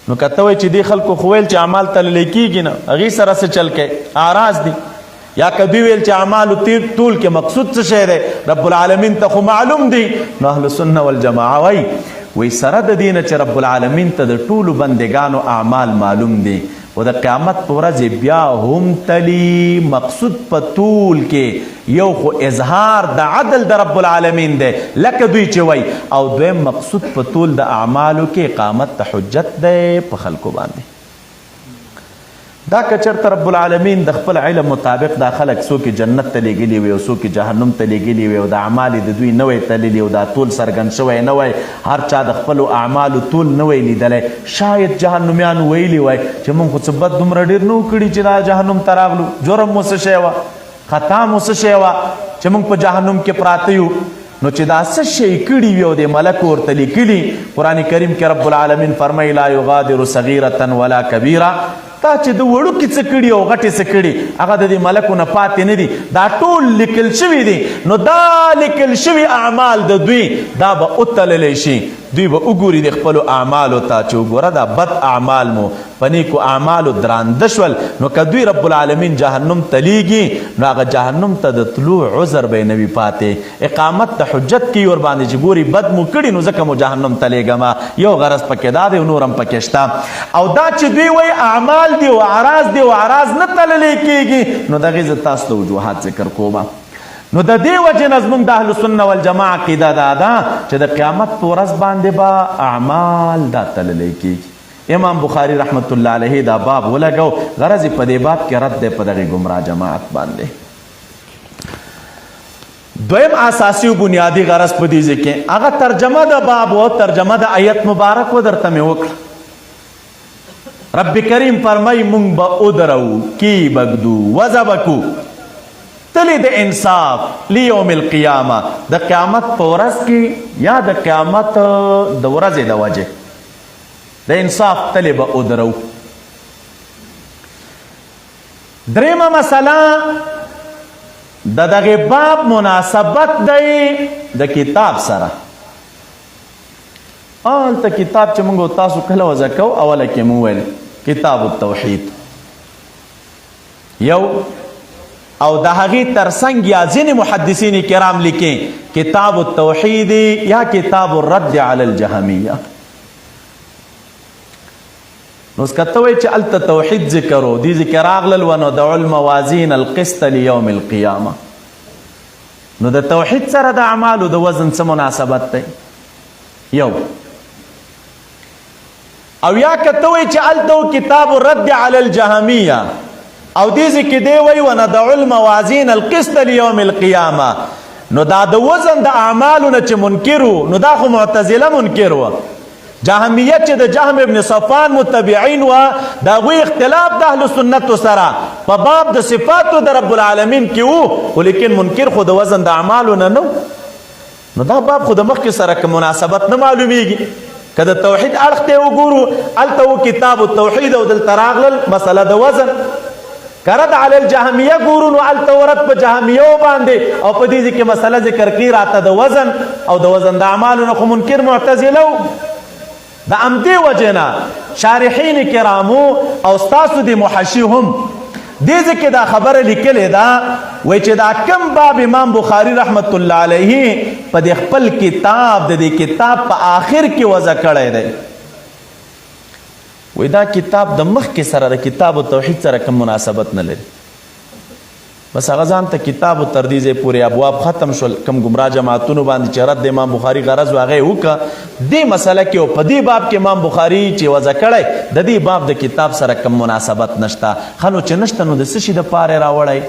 Speaker 1: نو که ته وایي چې دې خلکو خو ویل چې اعمال تللی کېږي نه، هغې سره څه چل کوي؟ اعراض دي. یا که دوی ویل چې اعمالو طول کې مقصود څه شی دی رب العالمین ته خو معلوم دی، نو اهل سنه والجماعه وایي سره د دې نه چې رب العالمین ته د ټولو بندګانو اعمال معلوم دي، و د قیامت په ورځ بیا هم تلی مقصود په طول کې یو خو اظهار د عدل د رب العالمین دی لکه دوی چې وایي، او دویم مقصود په طول د اعمالو کې اقامت د حجت دی په خلکو باندې. دا که چېرته رب العالمین د خپل علم مطابق دا خلک څوک جنت ته لیږلي وي او څوک جهنم ته لیږلي وي او د اعمال د دوی نه وی تللي او دا طول څرګند شوی نه وی، هر چا د خپلو اعمالو طول نه وی لیدلی، شاید جهنمیانو ویلي وی چې موږ خو څه بد دومره ډېر نه کړي چې دا جهنم ته راغلو، جرم مو څه شی وه، خطا مو څه شی وه چې موږ په جهنم کې پراته یو. نو چې دا څه شی کړي وي او د ملک ورته لیکلي، قرآن کریم کې رب العالمین فرمایي لا یغادر صغیرة ولا کبیره تا چې د وړوکي څه کړي او غټې څه کړي هغه د دې ملکونه پاتې نه دي، دا ټول لیکل شوي دي. نو دا لیکل شوي اعمال د دوی دا به وتللی شي، دوی به وګوري د خپلو اعمالو ته چې وګوره دا بد اعمال مو په نیکو اعمالو درانده شول. نو که دوی رب العالمین جهنم ته لیږي نو هغه جهنم ته د طلوع عذر به یې نه وي پاتې، اقامت ته حجت کوي ورباندې چې ګوري بد مو کړي نو ځکه مو جهنم ته لیږمه. یو غرض پکې دا دی، نور هم پکې شته. او دا چې دوی وایي اعمال دي او اعراض دي او اعراض نه تللی کېږي، نو د هغې زه تاسو ته وجوهات ذکر کوم. نو د دې وجې نه زموږ د اهلسنه والجماعه عقیده دا ده چې د قیامت په ورځ باندې به اعمال دا تللی کېږي. امام بخاری رحمت الله علیه دا باب ولګو، غرض په دې باب کې رد دی په دغې ګمراه جماعت باندې. دویم اساسي او بنیادی غرض په دې کې هغه ترجمه د باب او ترجمه د آیت مبارک و درته مې وکړه. رب کریم فرمای مونږ به ودرو کی بګدو وزبکو تلی د انصاف لیوم القیامه، د قیامت په ورځ کې یا د قیامت د ورځې د وجې د انصاف تلی به ودرو. دریمه مسله د دغه باب مناسبت دی د کتاب سره. هلته کتاب چې موږ تاسو کله وضع کوو اوله کې مو ویل کتاب التوحید یو، او د هغې ترڅنګ یا ځینې محدثین کرام لیکي کتاب التوحید یا کتاب الرد علی الجهمیه. نو اوس که ته وایې چې هلته توحید ذکر و دې ذکر راغلل وندع الموازین القسط لیوم القیامه، نو د توحید سره د اعمالو د وزن څه مناسبت دی؟ یو. او یا که ته وایې چې هلته کتاب الرد علی الجهمیه او دې ځکې دی وایي وندع الموازین القسط لیوم القیامه، نو دا د وزن د اعمالو نه چې منکر و نو دا خو معتزله منکر و. جهمیه چې د جهم ابن صفوان متبعین و د هغوی اختلاف د اهل سنتو سره په باب د صفاتو د رب العالمین کې و، خو لیکن منکر خو د وزن د اعمالو نه نو. نو دا باب خو د مخکې سره که مناسبت نه معلومیږي. که د توحید اړخ ته وګورو هلته و کتاب التوحید او دلته راغلل مسله د وزن. که رد علی الجهمیه ګورو نو هلته ورد په جهمیه باندې او په دې کې مسله ذکر کړي راته د وزن او د وزن د اعمالو نه خو منکر معتزله و. د همدې وجې نه شارحین کرامو او ستاسو د محشي هم دې ځکه دا خبره لیکلې ده وایي چې دا کم باب امام بخاري رحمت الله علیه په د خپل کتاب د دې کتاب په آخر کې وضع کړی دی. وایي دا کتاب د مخکې سره د کتاب توحید سره کوم مناسبت نه لري، بس هغه ځان ته کتاب تر دې ځای پورې ابواب ختم شول. کوم ګمراه جماعتونو باندې چې رد د امام بخاري غرض و هغه یې وکړه دې مسله کې او په دې باب کې امام بخاري چې وضع کړی د دې باب د کتاب سره کوم مناسبت نشته. ښه نو چې نشته نو د څه شي دپاره یې راوړی؟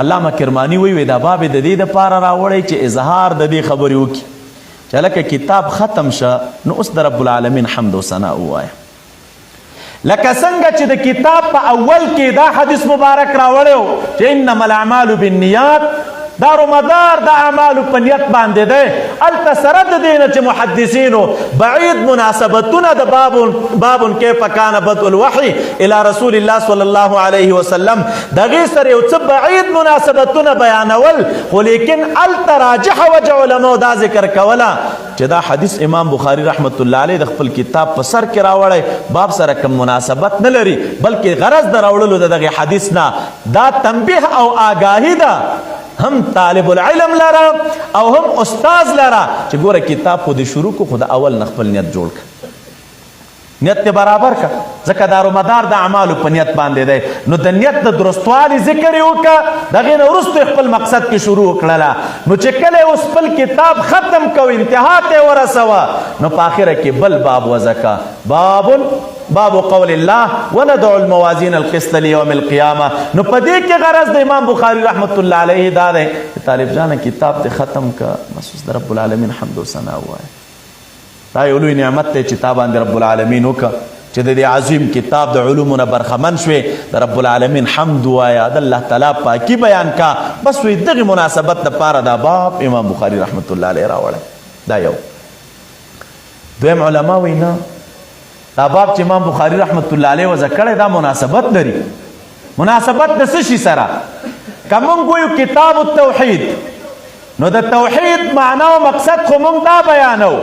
Speaker 1: علامه کرماني وایي دا باب د دې دپاره راوړی چې اظهار د دې خبرې وکړي چې هلکه کتاب ختم شه نو اوس د رب العالمین حمد و ثنا ووایه. لکه څنګه چې د کتاب په اول کې دا حدیث مبارک راوړی و چې انما الاعمال بالنیات، دارومدار د اعمالو په نیت باندې دی. هلته سره د دې نه چې محدثینو بعید مناسبتونه د باب کیف کان بدء الوحی الی رسول الله صلی الله علیه وسلم د هغې سره یو څه بعید مناسبتونه بیانول، خو لیکن هلته راجحه وجه علماو دا ذکر کوله چې دا حدیث امام بخاری رحمت الله علیه د خپل کتاب په سر کې راوړی باب سره کوم مناسبت نه لري، بلکې غرض د راوړلو د دغې حدیث نه دا تنبیه او آگاهی ده هم طالب العلم لره او هم استاذ لره چې ګوره کتاب خو د شروع کو خو د اول نه خپل نیت جوړ کړه، نیت ته برابر کا، ځکه دارومدار د اعمالو په نیت باندې دی. نو د نیت د درستوالي ذکر یې وکړه، د هغې نه وروسته خپل مقصد کې شروع وکړله. نو چې کله یې اوس خپل کتاب ختم کو انتها ته یې ورسوه نو په آخره کې بل باب وضع کا، باب قول الله وندع الموازین القسط لیوم القیامه. نو په دې کې غرض د امام بخاری رحمت الله علیه دا دی چې طالب جانه کتاب ته ختم کا، بس اوس د رب العالمین حمد و ثنا ووایه. دا یو لوی نعمت دی چې تا باندې رب العالمین وکړه چې د دې عظیم کتاب د علومو نه برخمن شوې، د رب العالمین حمد ووایه، د الله تعالی پاکي بیان کا. بس وایي دغې مناسبت دپاره دا باب امام بخاری رحمت الله علیه راوړی. دا یو. دویم علما وایي نه، دا باب چې امام بخاری رحمت الله علیه وضع کړی دا مناسبت لري. مناسبت د څه شي سره؟ که موږ وایو کتاب التوحید نو د توحید معنا او مقصد خو موږ دا بیانو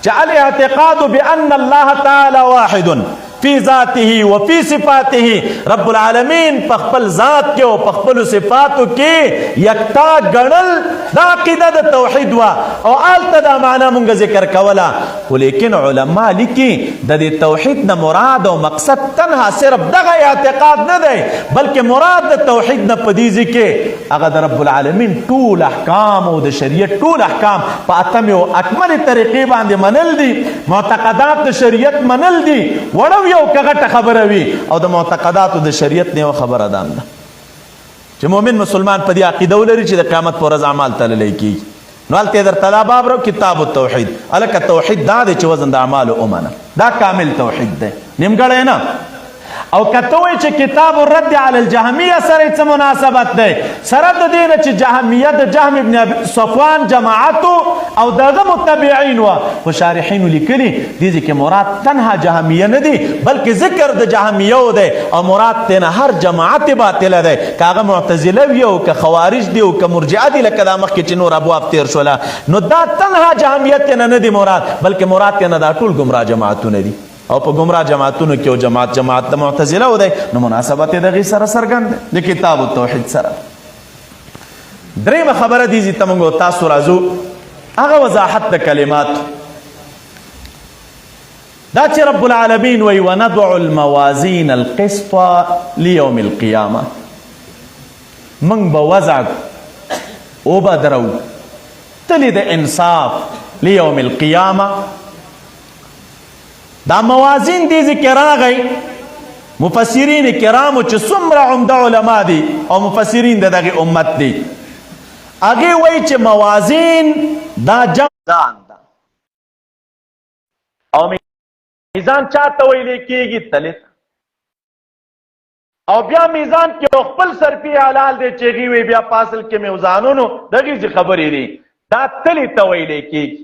Speaker 1: چې الاعتقاد بان الله تعالی واحد فی ذاته و فی صفاته، رب العالمین په خپل ذات کې او په خپل صفاتو کې یکتا ګڼل دا عقیده د توحید وا او الته دا معنا مونږ ذکر کوله. خو لیکن علما لیکي د دې توحید نه مراد او مقصد تنها صرف دغه اعتقاد نه دی، بلکې مراد د توحید نه په دې کې هغه د رب العالمین ټول احکام او د شریعت ټول احکام په اتمه او اکمل طریقې باندې منل دي. معتقدات د شریعت منل دي. وړو یو کغټه خبره وي او د معتقداتو د شریعت نه خبره ده چې مؤمن مسلمان په دې عقیده ولري چې د قیامت پر ورځ اعمال تللی کیږي. نو هلته در تلا باب رو کتاب التوحید. الکه توحید دا دی چې وزن د اعمالو ومنه، دا کامل توحید دی، نیمګړی نه. او کته وایي چې کتاب الرد علی الجهمیه سره څه مناسبت دی؟ سره د دې نه چې جهمیه د جهم ابن صفوان جماعت او دغه متبعین و خو شارحینو لیکلي دې کې مراد تنها جهمیه نه دی بلکې ذکر د جهمیه دی او مراد تنه هر جماعت باطله دی، که هغه معتزله وي او که خوارج دی او که مرجعه دي لکه دا مخکې چې نور ابواب تیر شوله، نو دا تنها جهمیت تنه نه دی مراد بلکې مراد تنه دا ټول ګمراه جماعتونه دي. او په ګمراه جماعتونو کې او جماعت د معتزله و دی، نو مناسبت یې دغې سره څرګند دی د کتاب التوحید سره. درېیمه خبره دي چې ته موږ تاسو راځو هغه وضاحت د کلماتو دا چې رب العالمین وی وندع الموازین القسط لیوم القیامه، موږ به وضع او به درو تلې د انصاف لیوم القیامه. دا موازین دی ذکر راغی مفسرین کرامو چې څومره عمده علما دي او مفسرین د دغه امت دي هغې وایي چې موازین دا میزان ده او میزان چاته ویلی کېږي؟ تلې او بیا میزان کې خپل صرفي حلال دی چې هغې وایي بیا په اصل کې میزانونو دغې خبرې دي، دا تلې ته ویلی کېږي.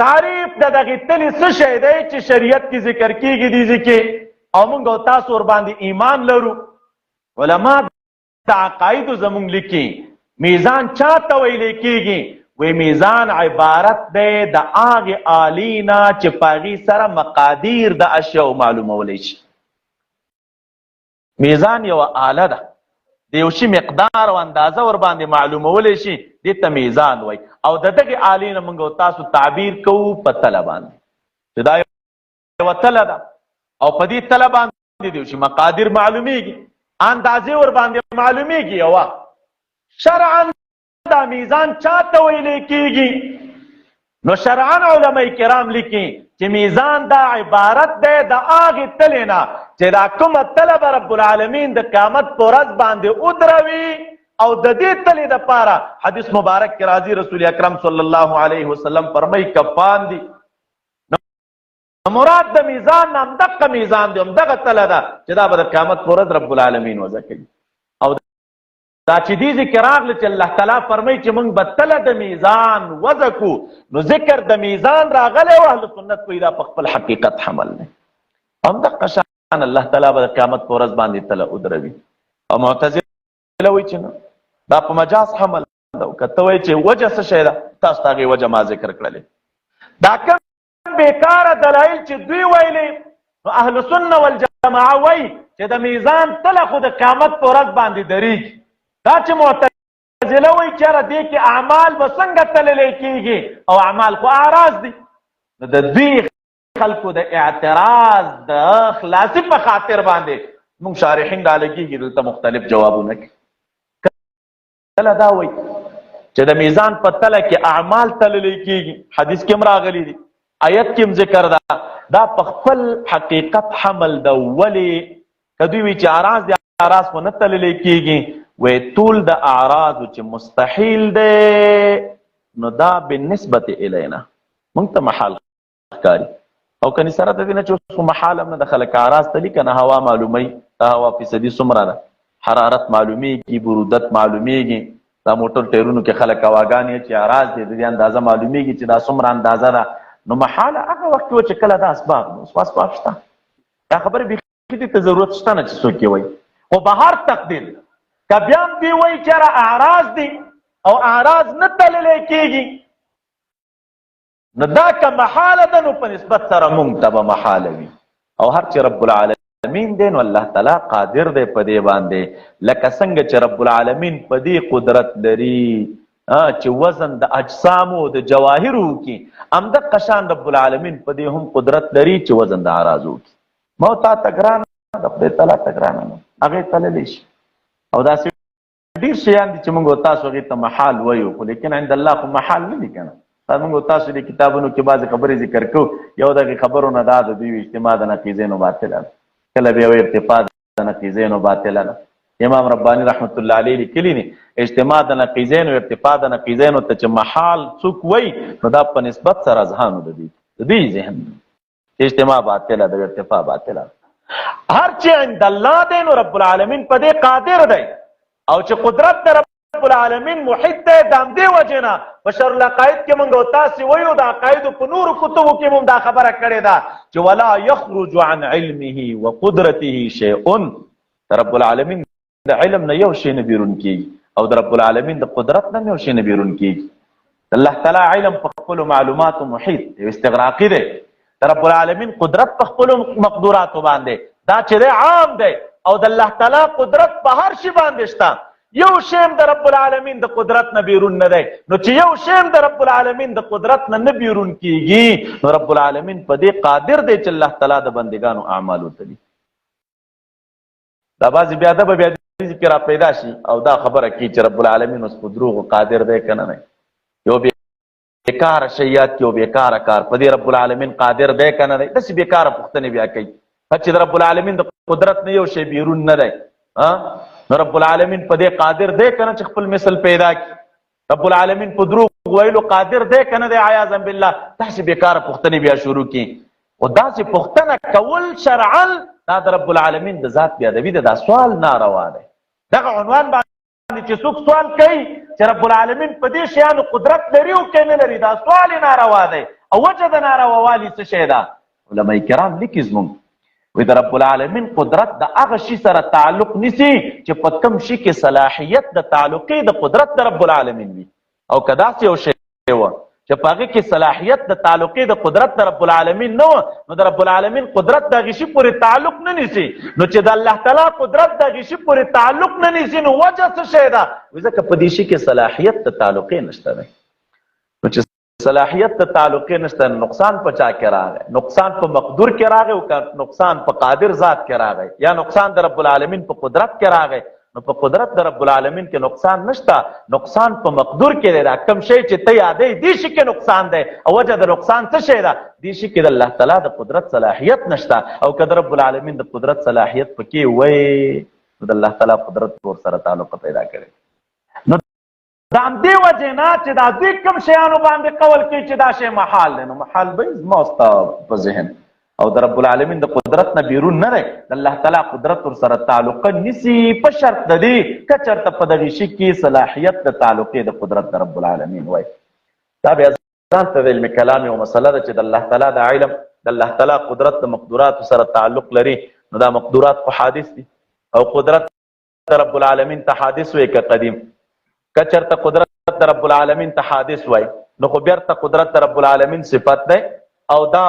Speaker 1: تعریف د دغه تلې څه شی دی چې شریعت کې ذکر کېږي دې کې او موږ او تاسو ورباندې ایمان لرو. علما د عقایدو زموږ لیکي میزان چاته ویلی کېږي؟ وی میزان عبارت دی د هغې آلې نه چې په هغې سره مقادیر د اشیاو معلومولی شي. میزان یوه آله ده د یو شي مقدار او اندازه ورباندې معلومولی شي، دې ته میزان وایي. او د دغې آلې نه موږ تاسو تعبیر کوو په تله باندې چې دا یوه تله ده او په دې تله باندې د یو شي مقادیر معلومیږي، اندازې ورباندې معلومیږي. یوه شرعا دا میزان چاته ویلی کېږي؟ نو شرعا علما کرام لیکي چې میزان دا عبارت دی د هغې تلې نه چې دا کومه تله به رب العالمین د قیامت په ورځ باندې ودروي او د دې تلې دپاره حدیث مبارک کې راځي رسول اکرم صلی الله علیه وسلم فرمایي کفان دي. نو مراد د میزان نه همدغه میزان دی، همدغه تله ده چې دا به د قیامت په ورځ رب العالمین وضع کوي. او دا چې دې ذکر راغله چې الله تعالی فرمایي چې موږ به تله د میزان وضع کړو، نو ذکر د میزان راغلی او اهل سنت کوي دا په خپل حقیقت حمل دی. همدغه شان الله تعالی به د قیامت په ورځ باندې تله ودروي. او معتزله وایي چې نه دا په مجاز حمل ده. او که ته وایي چې وجه څه شی ده تاسو ته هغې وجه ما ذکر کړلې. دا کوم بېکاره دلایل چې دوی ویلي نو اهل سنه والجماعه وایي چې د میزان تله خو د قیامت په ورځ باندې درېږي. دا چې معتزله وایي چېره دې کې اعمال به څنګه تللی کېږي او اعمال خو اعراض دي. نو د دوی خلکو د اعتراض د خلاصي په خاطر باندې موږ شارحین رالګېږي دلته مختلف جوابونه کوي. کله دا وایي چې د میزان په تله کې اعمال تللی کېږي، حدیث کې هم راغلی دي، آیت کې هم ذکر ده، دا په خپل حقیقت حمل ده. ولې که دوی وایي چې اعراض دي اعراض خو نه تللی کېږي، وی ټول د اعراضو چې مستحیل دی نو دا بالنسبت الینا موږ ته محال ښکاري. او کني سره د دې نه چې اوس خو محال هم نه د خلک اعراض تلي که نه هوا معلوموي، د هوا فیصدي څومره ده، حرارت معلومیږي، برودت معلومیږي، دا موټر ټایرونو کې خلک هواګانې چې اعراض دي د دې اندازه معلومیږي چې دا څومره اندازه ده،
Speaker 2: نو محاله هغه وخت و چې کله دا اسباب نو اسباب شته دا خبره بیخي ته ضرورت شته نه چې څوک یې وایي خو به هر تقدیر که بیا هم دې وایي چېرې اعراض دي او اعراض نه تللی کېږي نو دا که محاله ده نو په نسبت سره مونږ ته به محاله وي او هر چې رب العالمین دی نو الله تعالی قادر دی په دې باندې لکه څنګه چې رب العالمین په دې قدرت لري چې وزن د اجسامو د جواهرو کې همدغه شان رب العالمین په دې هم قدرت لري چې وزن د اعراضو کې ما تا ته ګرانه د خدای تعالی ته ګرانه نه هغې تللی شي او داسې ډېر شیان دي چې موږ تاسو هغې ته محال وایو خو لیکن عند الله خو محال نه دي که نه موږ تاسو د کتابونو کې بعضې خبرې ذکر کوو یو دغې خبرو نه دا د دوی اجتماع د نقیضینو باطله ده کله بیا وایي ارتفاع د نقیضینو باطله ده امام رباني رحمت الله علیه لیکلي دي اجتماع د نقیضینو ارتفاع د نقیضینو ته چې محال څوک وایي نو دا په نسبت سره اذهانو د دوی ذهن اجتماع باطله ده ارتفاع باطله هر چې عند الله دی نو رب العالمین په دې قادر دی او چې قدرت د رب العالمین محیط دی د همدې وجې نه په شرح العقاید کې موږ او تاسې وایو د عقایدو په نورو کتبو کې موږ دا خبره کړې ده چې ولا یخرج عن علمه وقدرته شیء رب العالمین د علم نه یو شی نه بیرون کېږي او د رب العالمین د قدرت نه یو شی نه بیرون کېږي الله تعالی علم په خپلو معلوماتو محیط یو استغراقي دی د رب العالمین قدرت په خپلو مقدوراتو باندې دا چې دی عام دی او د الله تعالی قدرت په هر شي باندې شته یو شیم د رب العالمین د قدرت نه بیرون نه دی نو چې یو شیم د رب العالمین د قدرت نه بیرون کېږي نو رب العالمین په دې قادر دی چې الله تعالی د بندګانو اعمال وتلي دا بعضې بیا ادبه بیا کې را پیدا شي او دا خبره کوي چې رب العالمین اوس په دروغو قادر دی که نه دی یو بیکاره شی یاد کړي او بیکاره کار په دې رب العالمین قادر دی که نه دی داسې بیکاره پوښتنې بیا کوي چې د رب العالمین د قدرت نه یو شی بیرون نه دی نو رب العالمین په دې قادر دی که نه چې خپل مثل پیدا کړي رب العالمین په دروغ ویلو قادر دی که نه دی عیاذا بالله داسې بیکاره پوښتنې بیا شروع کړي او داسې پوښتنه کول شرعا دا د رب العالمین د ذات بیادبي ده دا سوال ناروا دی دغه عنوان باندې چې څوک سوال کوي چې رب العالمین په دې شیانو قدرت لري او که نه لري دا سوال ناروا دی او وجه د نارواوالي څه شی ده علما کرام لیکي زموږ وی د رب العالمین قدرت د هغه شي سره تعلق نیسي چې په کوم شي کې صلاحیت د تعلقې د قدرت د رب العالمین وي او که داسې یو شی و چې په هغې کې صلاحیت د تعلقې د قدرت د رب العالمین نه و نو د رب العالمین قدرت د هغې شي پورې تعلق نه نیسي نو چې د الله تعالی قدرت د هغې شي پورې تعلق نه نیسي نو وجه څه شی ده وایي ځکه په دې شي کې صلاحیت د تعلقې نشته دی نو چې صلاحیت د تعلقې نشته نقصان په چا کې راغی نقصان په مقدور کې راغی او که نقصان په قادر ذات کې راغی یا نقصان د رب العالمین په قدرت کې راغی نو په قدرت د رب العالمین کې نقصان نشته نقصان په مقدور کې دی دا کوم شی چې ته یادوي دې شي کې نقصان دی او وجه د نقصان څه شی ده دې شي کې د الله تعالی د قدرت صلاحیت نشته او که د رب العالمین د قدرت صلاحیت پکې وی نو د الله تعالی قدرت ورسره تعلق پیدا کړي نو دا همدې وجې نه چې دا دوی کوم شیانو باندې قول کوي چې دا شی محال دی نو محال به زما ستا په ذهن او د رب العالمین د قدرت نه بیرون نه دی د الله تعالی قدرت ورسره تعلقه نیسي په شرط د دې که چېرته په دغې شي کې صلاحیت د تعلقې د قدرت د رب العالمین وایي دا بیا ځان ته د علم کلام یو مسله ده چې د الله تعالی د علم د الله تعالی قدرت د مقدوراتو سره تعلق لري نو دا مقدورات خو حادث دي او قدرت د رب العالمین ته حادث وایي که قدیم که چېرته قدرت د رب العالمین ته حادث وایي نو خو بیرته قدرت د رب العالمین صفت دی او دا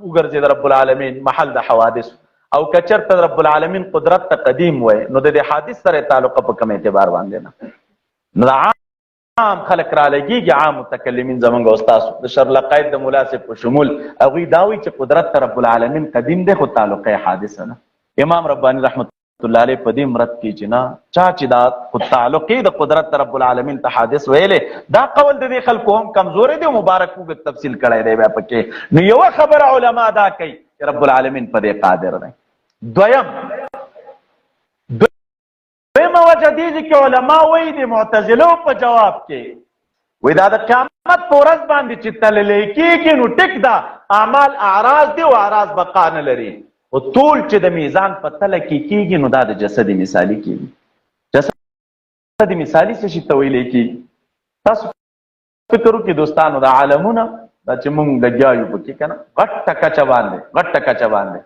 Speaker 2: وګرځي د رب العالمین محل د حوادث او که چېرته د رب العالمین قدرت ته قدیم وایي نو د دې حادث سره تعلق په کوم اعتبار باندې نه نو عام خلک رالګېږي عام متکلمین زموږ او ستاسو د شرح العقاید د ملا صاحب په شمول هغوی دا وایي چې قدرت ته رب العالمین قدیم دی خو تعلق یې حادثه نه امام رباني رحمت الله علیه په دې مرد کې چې نه چا چې دا تعلقې د قدرت رب العالمین ته حادث ویلې دا قول د دې خلکو هم کمزوري دی مبارک وګ تفصیل کړی دی بیا پکې نو یوه خبره علما دا کوي چې رب العالمین په دې قادر دی دویمه وجه دې چې علما وایي د معتزلو په جواب کې وایي دا د قیامت په ورځ باندې چې تللی کېږي نو ټیک ده اعمال اعراض دي او اعراض بقا نه لري او ټول چې د میزان په تله کې کېږي نو دا د جسد مثالي کېږي جسد مثالي څه شي ته ویلی کېږي تاسو فکر وکړئ دوستانو د عالمونه دا چې مونږ لګیا یو پکې کنه غټه کچه باندې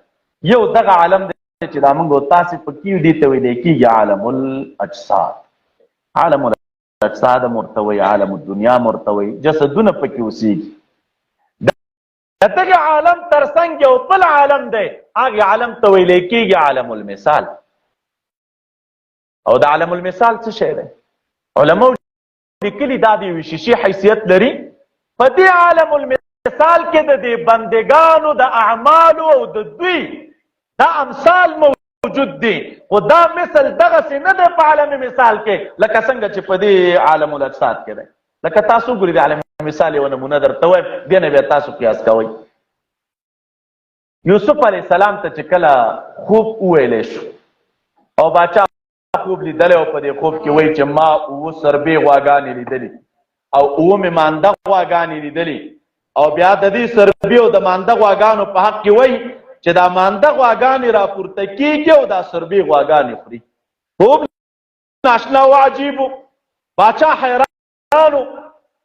Speaker 2: یو دغه عالم دی چې دا مونږ تاسو پکې دي ته ویل کېږي عالم الاجساد. عالم الاجساد مرتوي، عالم الدنیا مرتوي، جسدونه پکې اوسېږي. دغه عالم ترڅنګ یو بل عالم دی، هغه عالم ته ویل کېږي عالم المثال. او د عالم المثال څه شی دی؟ علماء لیکلي دا د یوې شیشې حیثیت لري. په دې عالم المثال کې د دې بندګانو د اعمالو او د دوی دا امثال موجود دي، خو دا مثل دغسې نه دی په عالم مثال کې لکه څنګه چې په دې عالم الاجساد کې دی. لکه تاسو ګورئ د عالم مثال یو نمونه درته وایم، بیا نه بیا تاسو قیاس کوئ. یوسف علیه السلام ته چې کله خوب وویلی شو او باچا خوب لیدلی او په دې خوب کې وایي چې ما 7 سربې غواګانې لیدلي او 7 مې مانده غواګانې لیدلي، او بیا د دې سربې او د مانده غواګانو په حق کې وایي چې دا مانده غواګانې راپورته کېږي او دا سربې غواګانې خوري. خوب ناشنا و عجیب و. باچا حیران و.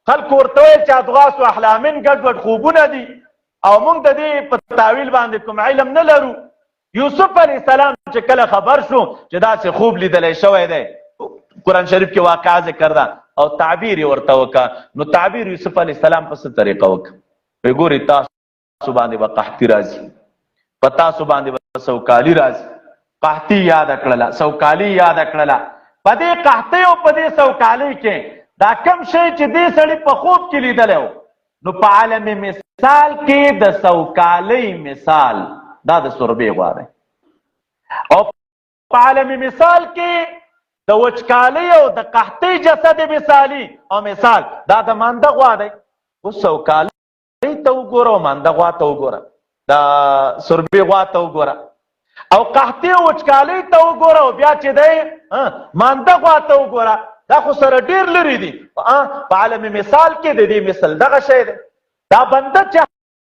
Speaker 2: خلکو ورته ویل چې اضغاث و احلامین ګډوډ خوبونه دي او موږ د دې په تاویل باندې کوم علم نه لرو. یوسف علیه السلام چې کله خبر شو چې داسې خوب لیدلی شوی دی، قرآن شریف کې واقعه ذکر ده او تعبیر یې ورته وکړه. نو تعبیر یوسف علیه السلام په څه طریقه وکړه؟ وایي ګورئ تاسو باندې به قحطي راځي، په تاسو باندې به سوکالي راځي. قحطي یاده کړله، سوکالي یاده کړله. په دې قحطۍ او په دې سوکالۍ کې دا کم شی چې دې سړي په خوب کې لیدلی و، نو په عالم مثال کې د سوکالۍ مثال دا د سربې غوا دی، او په عالم مثال کې د وچکالۍ او د قحطۍ جسد مثالي او مثال دا د مانده غوا دی. اوس سوکالۍ ته وګوره او مانده غوا ته وګوره، د سربې غوا ته وګوره، او قحطۍ او وچکالۍ ته وګوره، او بیا چې دی مانده غوا ته وګوره، دا خو سره ډېر لرې دي. په عالم مثال کې د دې مثل دغه شی دی. دا بنده چې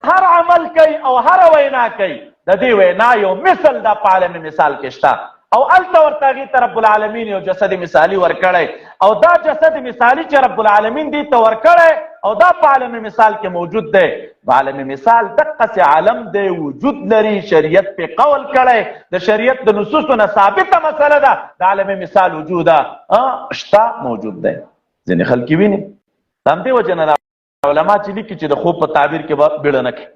Speaker 2: هر عمل کوي او هر وینا کوي، د دې وینا یو مثل دا په عالم مثال کې شته، او هلته ورته هغې ته رب العالمین یو جسد مثالي ورکړی، او دا جسد مثالي چې رب العالمین دې ته ورکړی او دا په عالم مثال کې موجود دی. عالم مثال دقسې عالم دی، وجود لري، شریعت پې قول کړی، د شریعت د نصوصو نه ثابته مسله ده د عالم مثال وجوده شته، موجود دی. ځینې خلک ویني. د همدې وجه نه علما چې لیکي چې د خوب په تعبیر کې به بیړه نه کوي،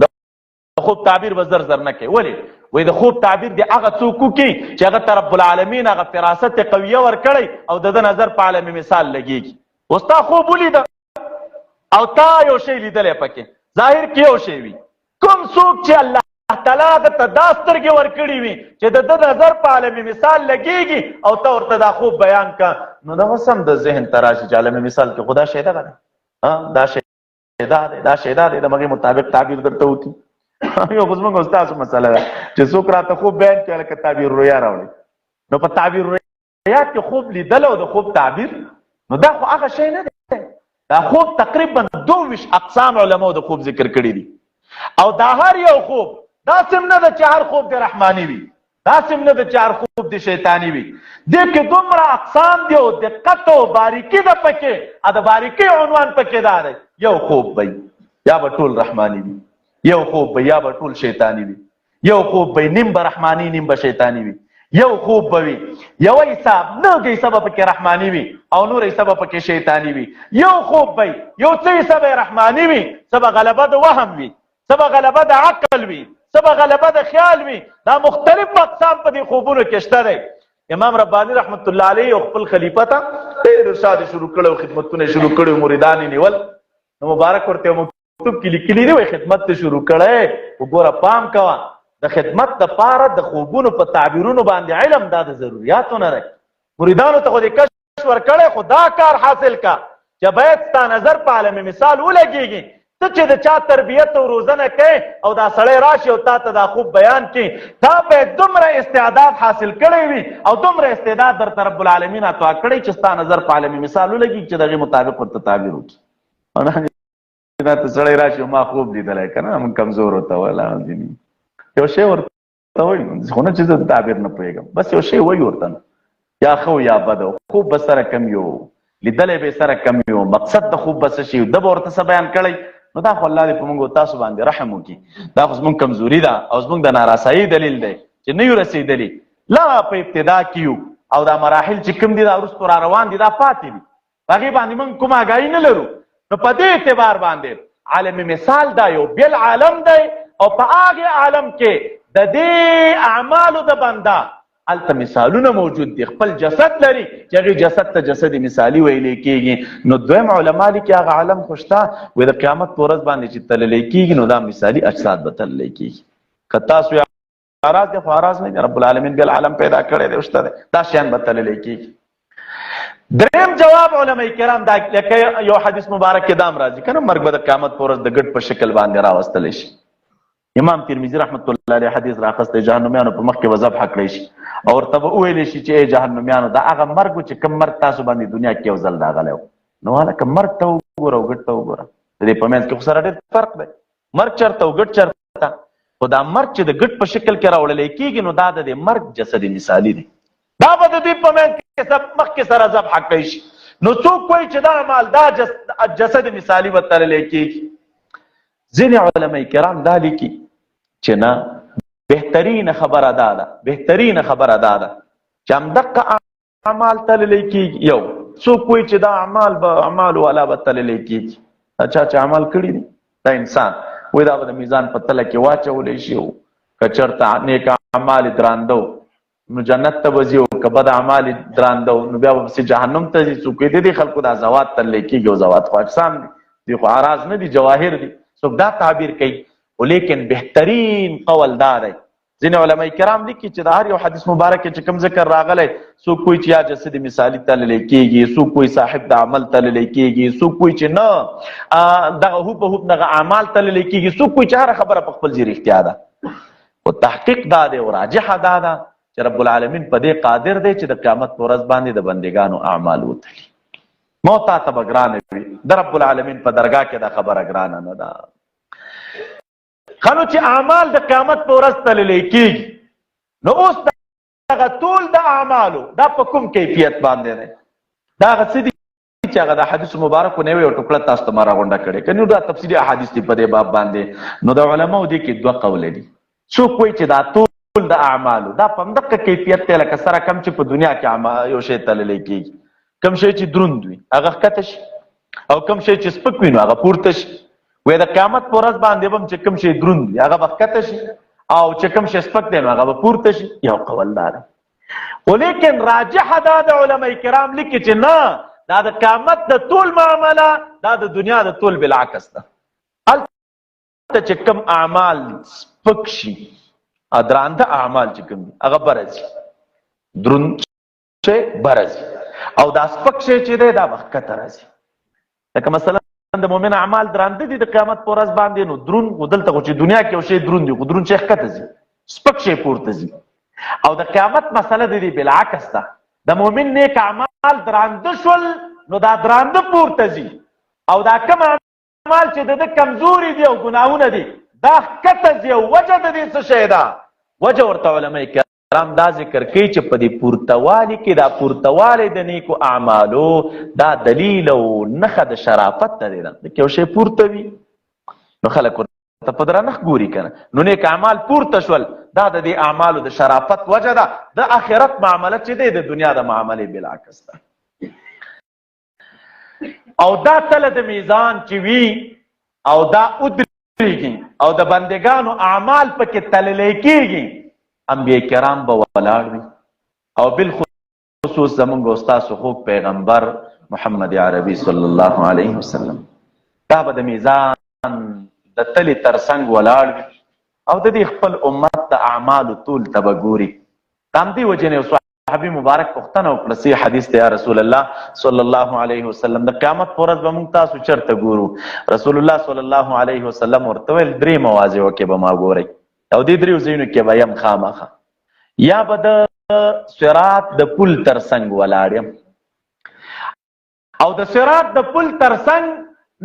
Speaker 2: د خوب تعبیر به زر نه کوي. ولې؟ وایي د خوب تعبیر دی هغه څوک وکړي چې هغه ته رب العالمین هغه فراست قویه ورکړی او د ده نظر په عالم مثال لګېږي. اوس تا خوب ولیده او تا یو شی لیدلی پکې، ظاهر کې یو شی وي. کوم څوک چې الله تعالی د ته دا سترګې ورکړي وي چې د ده نظر په عالم مثال لګېږي او ته ورته دا خوب بیان کړه، نو دغه سم د ذهن ته راشي چې عالم مثال کې خو دا شی دغه دی، دا شی دا دی، دا شی دا دی، د هغې مطابق تعبیر درته وکړي. یو خو زموږ ستاسو مسله ده چې څوک راته خوب بیان کړي لکه تعبیر رویا راوړي. نو په تعبیر رویا کې خوب لیدل او د خوب تعبیر، نو دا خو هغه شی نه دی. دا خوب تقریبا 22 اقسام علماو د خوب ذکر کړي دي، او دا هر یو خوب داسې نه ده چې هر خوب د رحماني وي، داسې نه ده چې هر خوب د شیطاني وي. دې کې دومره اقسام دي او دقت او باریکي ده پکې، د باریکۍ عنوان پکې دا دی. یو خوب به یا به ټول رحماني وي، یو خوب به یا به ټول شیطاني وي، یو خوب به نیم به رحماني نیم به شیطاني وي، یو خوب به وي یو حساب نوږ حساب پکې رحماني وي او نور حساب پکې شیطاني وي، یو خوب به یو څه حساب رحماني وي، څه به غلبه د وهم وي، څه به غلبه د عقل وي، څه به غلبه د خیال وي. دا مختلف اقسام په دې خوبونو کې شته دی. امام رباني رحمت الله علیه یو خپل خلیفه ته ډېر ارشاد شروع کړی، خدمتونه شروع کړي، مریدان یې نیول. نو مبارک ورته مکتوب کې لیکلي دی، وایي خدمت ته شروع کړی، وګوره پام کوه د خدمت دپاره د خوبونو په تعبیرونو باندې علم دا د ضروریاتو نه دی. مریدانو ته خو دې کشف ورکړی، خو دا کار حاصل کا چې باید ستا نظر په عالم مثال ولګېږي. ته چې د چا تربیت او روزنه کوې او دا سړی راشي او تا ته دا خوب بیان کړي، دا باید دومره استعداد حاصل کړی وي او دومره استعداد درته رب العالمین عطا کړی چې ستا نظر په عالم مثال ولګېږي چې د هغې مطابق ورته تعبیر وکړي. دا ته سړی راشي ما خوب لیدلی که نه، موږ کمزور ورته ویل یو شی ورته وایي، خو نه چې زه تعبیر نه پوهېږم، بس یو شی وایي ورته، یا ښه یا بد، خوب به سره کم یو، لیدلی به یې سره کم یو، مقصد د خوب به څه شي، ده به ورته څه بیان کړی، نو دا خو الله دې په موږ او تاسو باندې رحم وکړي. دا خو زموږ کمزوري ده او زموږ د نارسایي دلیل دی چې نه یو رسېدلي. لا په ابتدا کې یو او دا مراحل چې کوم دي دا وروستو را روان دي دا پاتې دي، په هغې باندې موږ کوم آګاهي نه لرو. نو په دې اعتبار باندې عالم مثال دا یو بل عالم دی او په هغې عالم کې د دې اعمالو د بنده هلته مثالونه موجود دي. خپل جسد لري چې هغې جسد ته جسد مثالي ویلی کېږي. نو دویم علما لیکي هغه عالم خو شته وایي د قیامت په ورځ باندې چې تللی کېږي نو دا مثالي اجساد به تللی کېږي. که تاسو اراز دی خو اراز نه دی، رب العالمین بل عالم پیدا کړی دی شته دی، دا شیان به تللی کېږي. دریم جواب علماء کرام دا لکه یو حدیث مبارک کې دام راځي که نه مرګ به د قیامت په ورځ د ګډ په شکل باندې راوستلی شي. امام ترمذي رحمت الله علیه حدیث راخستی جهنمیانو په مخ کې به ذبحه کړی شي او ورته به وویلی شي چې ای جهنمیانو دا هغه مرګ و چې کوم مرګ تاسو باندې دنیا کې یو ځل راغلی و. نو هلکه مرګ ته وګوره او ګډ ته وګوره، د دې په منځ کې خو سره ډېر فرق دی. مرګ چېرته او ګډ چېرته؟ خو دا مرګ چې د ګډ په شکل کې راوړلی کېږي نو دا د دې مرګ جسد مثالي دی. دا به د دوی په منځ کې مخکې سره ذبحه کړی شي. نو څوک وایي چې دا عمل دا جسد مثالي به تللی کېږي. ځینې علما کرام دا لیکي چې نه، بهترین خبره دا ده چې همدغه اعمال تللی کېږي. یو څوک وایي چې دا اعمال به اعمال والا به تللی کېږي، چا چې عمل کړي دي دا انسان وایي دا به د میزان په تله کې واچولی شي او که چېرته نیک اعمال یې درانده نو جنت ته به ځي او که بد اعمال یې درانده نو بیا به پسې جهنم ته ځي. څوک وایي د دې خلکو دا زوات تللی کېږي او زوات خو اجسام دي، دوی خو اعراض نه دي، جواهر دي. څوک دا تعبیر کوي ولیکن بهترین قول دا دی. ځینې علما کرام لیکي چې د هر یو حدیث مبارک چې کوم ذکر راغلی څوک وایي چې یا جسد مثالي تللی کېږي، څوک وایي صاحب د عمل تللی کېږي، څوک وایي چې نه دغه هوبهوب دغه اعمال تللی کېږي، څوک وایي چې هره خبره په خپل ځای رښتیا ده. خو تحقیق دا دی او راجحه دا ده چې رب العالمین په دې قادر دی چې د قیامت په ورځ باندې د بندګانو اعمال وتلي. موت تا ته به ګرانه وي، د رب العالمین په درګاه کې دا خبره ګرانه نه ده. خنو چې اعمال د قیامت په ورځ تللی کېږي نو اوس دغه ټول د اعمالو دا په کوم کیفیت باندې دی؟ دا هغه څه دي چې هغه د حدیث مبارکو نه یو ټوکړه تاسو ته ما راغونډه کړې که نو دا تفصیلي احادیث دي په دې باب باندې. نو د علماو دې کې دوه قوله دي. څوک وایي چې دا ټول د اعمالو دا په همدغه کیفیت دی لکه سره کم چې په دنیا کې یو شی تللی کېږي. کم شی چې دروند وي هغه ښکته شي او کم شی چې سپک وي نو هغه پورته شي. وایي د قیامت په ورځ باندې به هم چې کوم شی دروند وي هغه به ښکته شي او چې کوم شی سپک دی نو هغه به پورته شي. یو قول دا ده. خو لیکن راجحه دا د علما کرام لیکي چې نه، دا د قیامت د ټول معامله دا د دنیا د ټول بالعکس ده. هلته چې کوم اعمال سپک شي درانده اعمال چې کوم دي هغه بره ځي، دروند شی بره ځي او دا سپک شی چې دی دا به ښکته راځي. لکه مثلا د مؤمن اعمال درانده دي د قیامت په ورځ باندې نو دروند خو دلته خو چې دنیا کې یو شی دروند دي خو دروند شی ښکته ځي، سپک شی پورته ځي. او د قیامت مسله د دې بالعکس ده. د مؤمن نیک اعمال درانده شول نو دا درانده پورته ځي او دا کوم اعمال چې د کمزوري دي او ګناهونه دي دا ښکته ځي. او وجه د دې څه شی ده؟ وجه ورته علما کرام دا ذکر کوي چې په دې پورتوالي کې دا پورتوالی د نیکو اعمالو دا دلیل او نښه د شرافت ته دی. د یو شی پورته وي نو خلک ورته په درنښت ګوري که نه. نو نیک اعمال پورته شول دا د دې اعمالو د شرافت وجه ده. د آخرت معامله چې دی د دنیا د معاملې بالعکس ده. او دا تله د میزان چې وي او دا ودرېږي او د بندګانو اعمال پکې تللی کېږي، انبیاء کرام به ولاړ وي او بالخصوص زمونږ او ستاسو خوږ پیغمبر محمد عربي صلی الله علیه وسلم دا به د میزان د تلې ترڅنګ ولاړ وي او د دې خپل امت د اعمالو ټول ته به ګوري. د همدې وجې نه یو صحابي مبارک پوښتنه وکړه، صحیح حدیث دی، یا رسول الله صلی الله علیه وسلم د قیامت په ورځ به موږ تاسو چېرته ګورو؟ رسول الله صلی الله علیه وسلم ورته ویل 3 مواضعو کې به ما ګورئ او دې 3 ځایونو کې به یم خامخا. یا به د صراط د پل ترڅنګ ولاړ یم او د صراط د پل ترڅنګ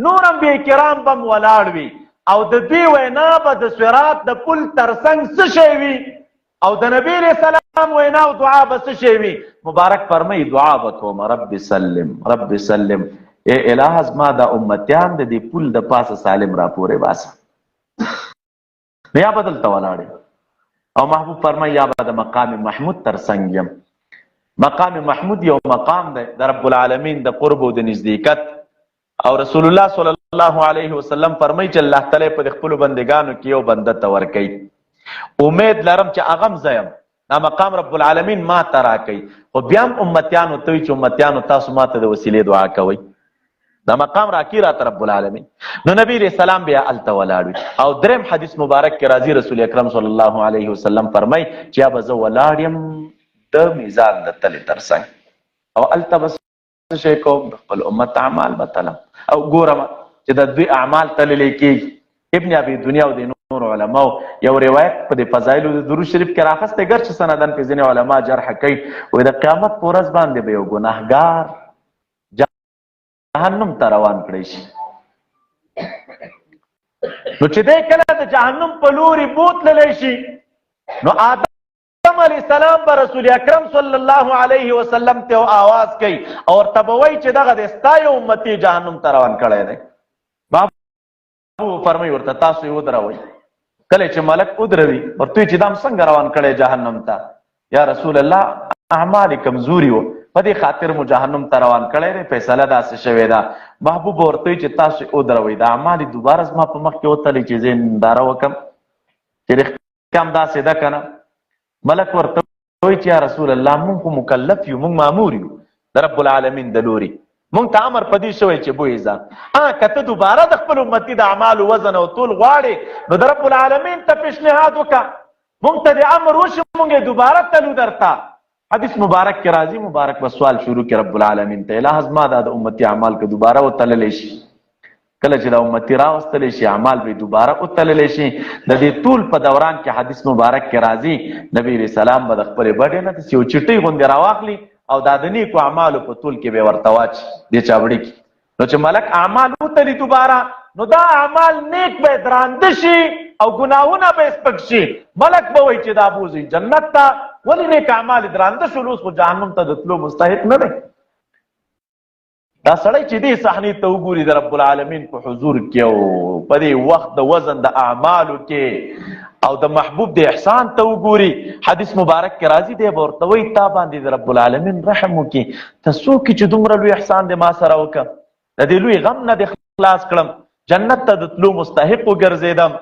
Speaker 2: نور انبیاء کرام به ولاړ وي او د دې وینا به د صراط د پل ترڅنګ څه شی وي او د نبی علیہ السلام وینا او دعا به څه شی وي؟ مبارک فرمایي دعا به کوم رب سلم رب سلم، اے الہ زما دا امتیان د دې پل د پاسه سالم را پورې باسه. یا بدل ته ولاړې او محبوب فرمای یا به د مقام محمود تر څنګ یم. مقام محمود یو مقام دی د رب العالمین د قرب او د نزدېکت، او رسول الله صلی الله علیه وسلم فرمای چې الله تعالی په خپل بندگانو کې یو بنده ته ورکوي. امید لرم چې هغه م زه یم، دا مقام رب العالمین ما ته راکوي. خو بیا هم امتیانو ته وي چې امتیانو تاسو ما ته د وسیلې دعا کوئ، دا مقام راکی راته رب العالمین. نو نبی علیہ السلام بیا هلته ولاړ وي. او دریم حدیث مبارک کې راځي رسول اکرم صلی الله علیه وسلم فرمای چې یا به زه ولاړ یم د میزان د تلې تر څنګ، او هلته به څه شی کوم؟ د خپل امت اعمال به تلم او ګورم چې د دوی اعمال تللی کېږي. ابن ابي دنیا او د نور علماو یو روایت په د فضایلو د درود شریف کې راخستی، ګرچې سندن په ځینې علما جرح کوي، وایي د قیامت په ورځ باندې به یو ګناهګار جهنم ته روان کړی شي. نو چې دی کله د جهنم په لوري بوتللی شي، نو آدم علیه السلام به رسول اکرم صلی الله علیه وسلم ته آواز کوي او ورته به وایي چې دغه د ستا یو امتي جهنم ته روان کړی دی. فرمایي ورته تاسو یې ودروئ. کله چې ملک ودروي ورته وایي چې دا څنګه روان کړی جهنم ته؟ یا رسول الله اعمال کمزوري وو، په دې خاطر مو جهنم ته روان کړی دی، فیصله داسې شوې ده. محبوب ورته وایي چې تاسو یې ودروئ، دا اعمال دوباره زما په مخ کې وتلئ چې زه یې ننداره وکړم چې رښتیا هم داسې ده که نه. ملک ورته وایي چې یا رسول الله موږ خو مکلف یو، موږ مامور یو د رب العالمین د لوري، مونږ ته امر په دې شوی چې بویځه. که ته دوباره د خپل امتي د اعمالو وزن او طول غواړې نو د رب العالمین ته پیشنهاد وکړه، مونږ ته د امر وشي مونږ یې دوباره تلو درته. حدیث مبارک کې راځي، مبارک به سوال شروع کړي رب العالمین ته، الہ زما دا د امتي اعمال که دوباره وتللی شي، کله چې د امتي راوستلی شي اعمال به دوباره وتللی شي. د دې طول په دوران کې حدیث مبارک کې راځي نبی علیه السلام به د خپلې بډې نه داسې یو چټۍ غوندې راواخلي او دا د نیکو اعمالو په طول کې به ورته واچي دې چاوړي کې. نو چې ملک اعمال وتلي دوباره نو دا اعمال نیک به درانده شي او ګناهونه به سپک شي. ملک به وایي چې دا بوځي جنت ته، ولې نیک اعمال درانده شول، اوس خو جهنم ته د تلو مستحق نه دی. دا سړی چې دې صحنې ته وګوري د رب العالمین په حضور کې او په دې وخت د وزن د اعمالو کې او د محبوب د احسان ته وګوري، حدیث مبارک کې راځي دی به ورته وایي تا باندې د رب العالمین رحم وکړي، ته څوک چې دومره لوی احسان دې ما سره وکړه، د دې لوی غم نه دې خلاص کړم، جنت ته د تلو مستحق وګرځېدم.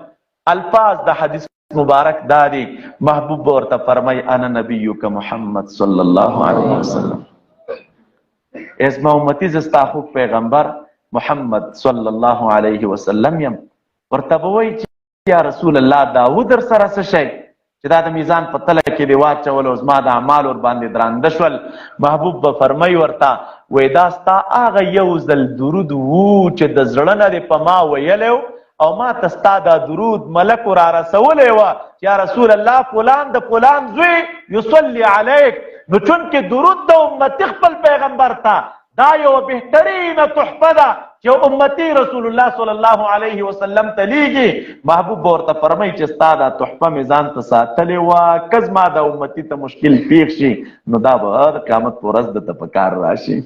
Speaker 2: الفاظ د حدیث مبارک دا دی، محبوب ورته فرمای انا نبیک محمد صلی الله علیه وسلم، اسما امتی زستا خو پیغمبر محمد صلی الله علیه وسلم یم. ورته به وایي چې یا رسول الله دا ودر سره څه شی چې دا د میزان په تله کې دی واچول او زما د اعمال ور باندې درانده شول. محبوب به فرمایي ورته وایي دا ستا هغه یو ځل درود وو چې د زړه نه دې په ما ویلی او ما ته ستا دا درود ملک را رسولی وه چې یا رسول الله فلان د فلان زوی یصلي علیک. نو چونکې درود د امتي خپل پیغمبر ته دا یو بهترینه تحفه ده چې امتي رسول الله صلی الله علیه وسلم ته لیږي. محبوب به ورته فرمایي چې ستا دا تحفه مې ځان ته ساتلې وه، که زما د امتي ته مشکل پیښ شي نو دا به د قیامت په ورځ درته په کار راشي.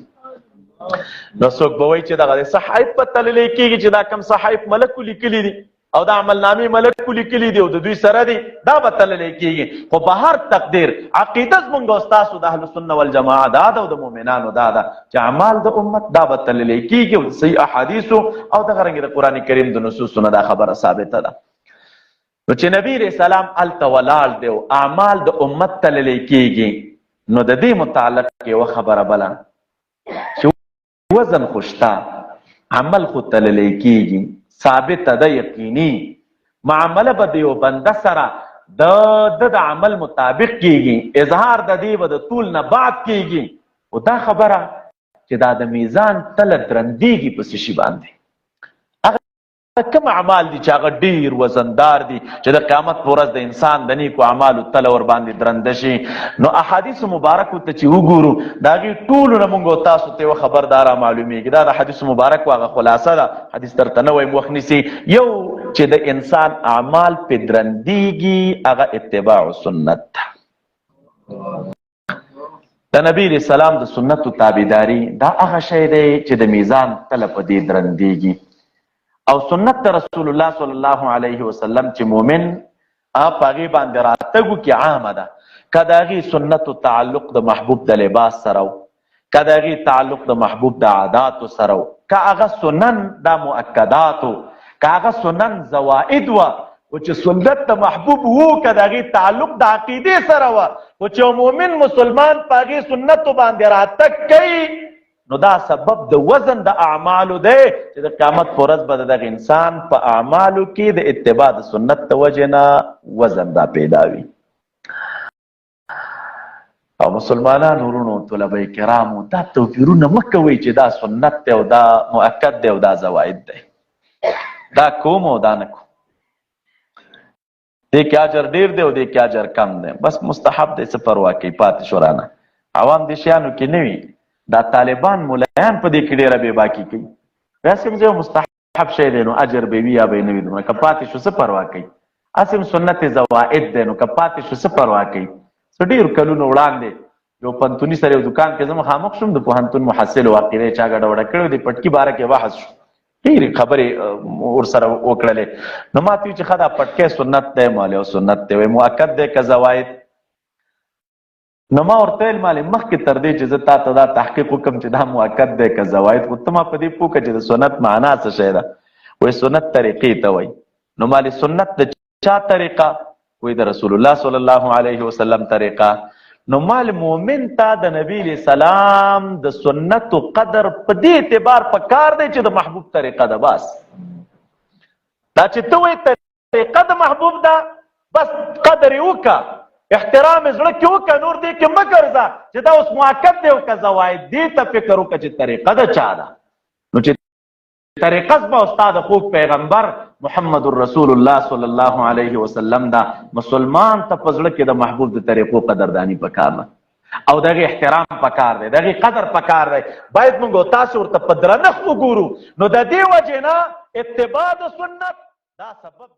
Speaker 2: نو څوک به وایي چې دغه د صحایف په تللی کېږي چې دا کم صحایف ملکو لیکلي دي او دا عملنامې ملکو لیکلي دي او د دوی سره دي، دا به تللی کېږي. خو په هر تقدیر عقیده زمونږ او ستاسو د اهل سنه والجماعه دا ده او د مؤمنانو دا ده چې اعمال د امت دا به تللی کېږي او د صحیح احادیثو او دغه رنګې د قرآن کریم د نصوصو نه دا خبره ثابته ده. نو چې نبی علیه السلام هلته ولاړ دی او اعمال د امت تللی کېږي، نو د دې متعلق یوه خبره بله چې وزن خو شته، عمل خو تللی کېږي، ثابت ده یقیني معامله به د یو بنده سره د عمل مطابق کېږي، اظهار د دې به د طول نه بعد کېږي. او دا خبره چې دا د میزان تله درندېږي په څه شي باندې، هغه کوم اعمال دي چې هغه ډېر وزندار دي چې د قیامت په ورځ د انسان د نیکو اعمالو تله ور باندې درنده شي. نو احادیث مبارکو ته چې وګورو د هغې ټولو نه موږ او تاسو ته یوه خبرداره معلومیږي. دا د حدیث مبارکو هغه خلاصه ده، حدیث درته نه وایم وخت نیسي. یو چې د انسان اعمال پې درندېږي هغه اتباع سنت ده. د نبی علیہ السلام د سنتو تابعداري دا هغه شی دی چې د میزان تله په دې درندېږي. او سنت د رسول الله صلی الله علیه وسلم چې مؤمن په هغې باندې راتګو کې عامه ده، که د هغې سنتو تعلق د محبوب د لباس سره و، که د هغې تعلق د محبوب د عاداتو سره و، که هغه سنن د مؤکداتو، که هغه سنن زوائد وه و چې سنت د محبوب وو، که د هغې تعلق د عقیدې سره وه و چې مؤمن مسلمان په هغې سنتو باندې راتګ کوي، نو دا سبب د وزن د اعمالو دی چې د قیامت په ورځ به د دغه انسان په اعمالو کې د اتباع د سنت د وجې نه وزن دا پیدا وي. او مسلمانانو ورونو طلبه کرامو دا توپیرونه مه کوئ چې دا سنت دی او دا مؤکد دی او دا زواید دی، دا کوم او دا نه کوم، دې کې اجر ډیر دی او دې کې اجر کم دی، بس مستحب دی، څه پروا کوي پاتې شو رانه. عوام دې شیانو کې نه وي، دا طالبان ملایان په دې کې ډېره بې باکي کوي، هسې هم زه مستحب شی دی نو اجر به وي یا به یې نه وي، دومره که پاتې شو څه پروا کوي، هسې هم سنت زوائد دی نو که پاتې شو څه پروا کوي. څه ډېرو کلونو وړاندې یو پوهنتوني سره یو دوکان کې زه مخامخ شوم، د پوهنتون محصل و عقیدې چا ګډه وډه کړې وه، د پټکي باره کې بحث شو، ډېرې خبرې ورسره وکړلې. نو ما ته وي چې ښه دا پټکی سنت دی، مالې او سنت دی، وایي مؤکد دی که زواید. نو ما ورته ویل مالې مخکې تر دې چې زه تا ته دا تحقیق وکړم چې دا مؤکد دی که زواید، خو ته ما په دې پوه کړه چې د سنت معنا څه شی ده. وایي سنت طریقې ته وایي. نو مالې سنت د چا طریقه؟ وایي د رسول الله صلی الله علیه وسلم طریقه. نو مال مؤمن ته د نبی علیہ السلام د سنتو قدر په دې اعتبار پکار دی چې د محبوب طریقه ده، بس دا چې ته وایې طریقه د محبوب ده بس قدر یې وکړه، احترام یې زړه کې وکړه، نور دې کې مه ګرځه چې دا اوس مؤکد دی او که زواید. دې ته فکر وکړه چې طریقه د چا ده. نو چې طریقه زما استاد خوږ پیغمبر محمد رسول الله صلی الله علیه وسلم دا، مسلمان ته په زړه کې د محبوب د طریقو قدردانی پکار ده او دغه احترام پکار دی، دغه قدر پکار دی. باید موږ تاسو ورته په درنښت وګورو. نو د دې وجې نه اتباع د سنت دا سبب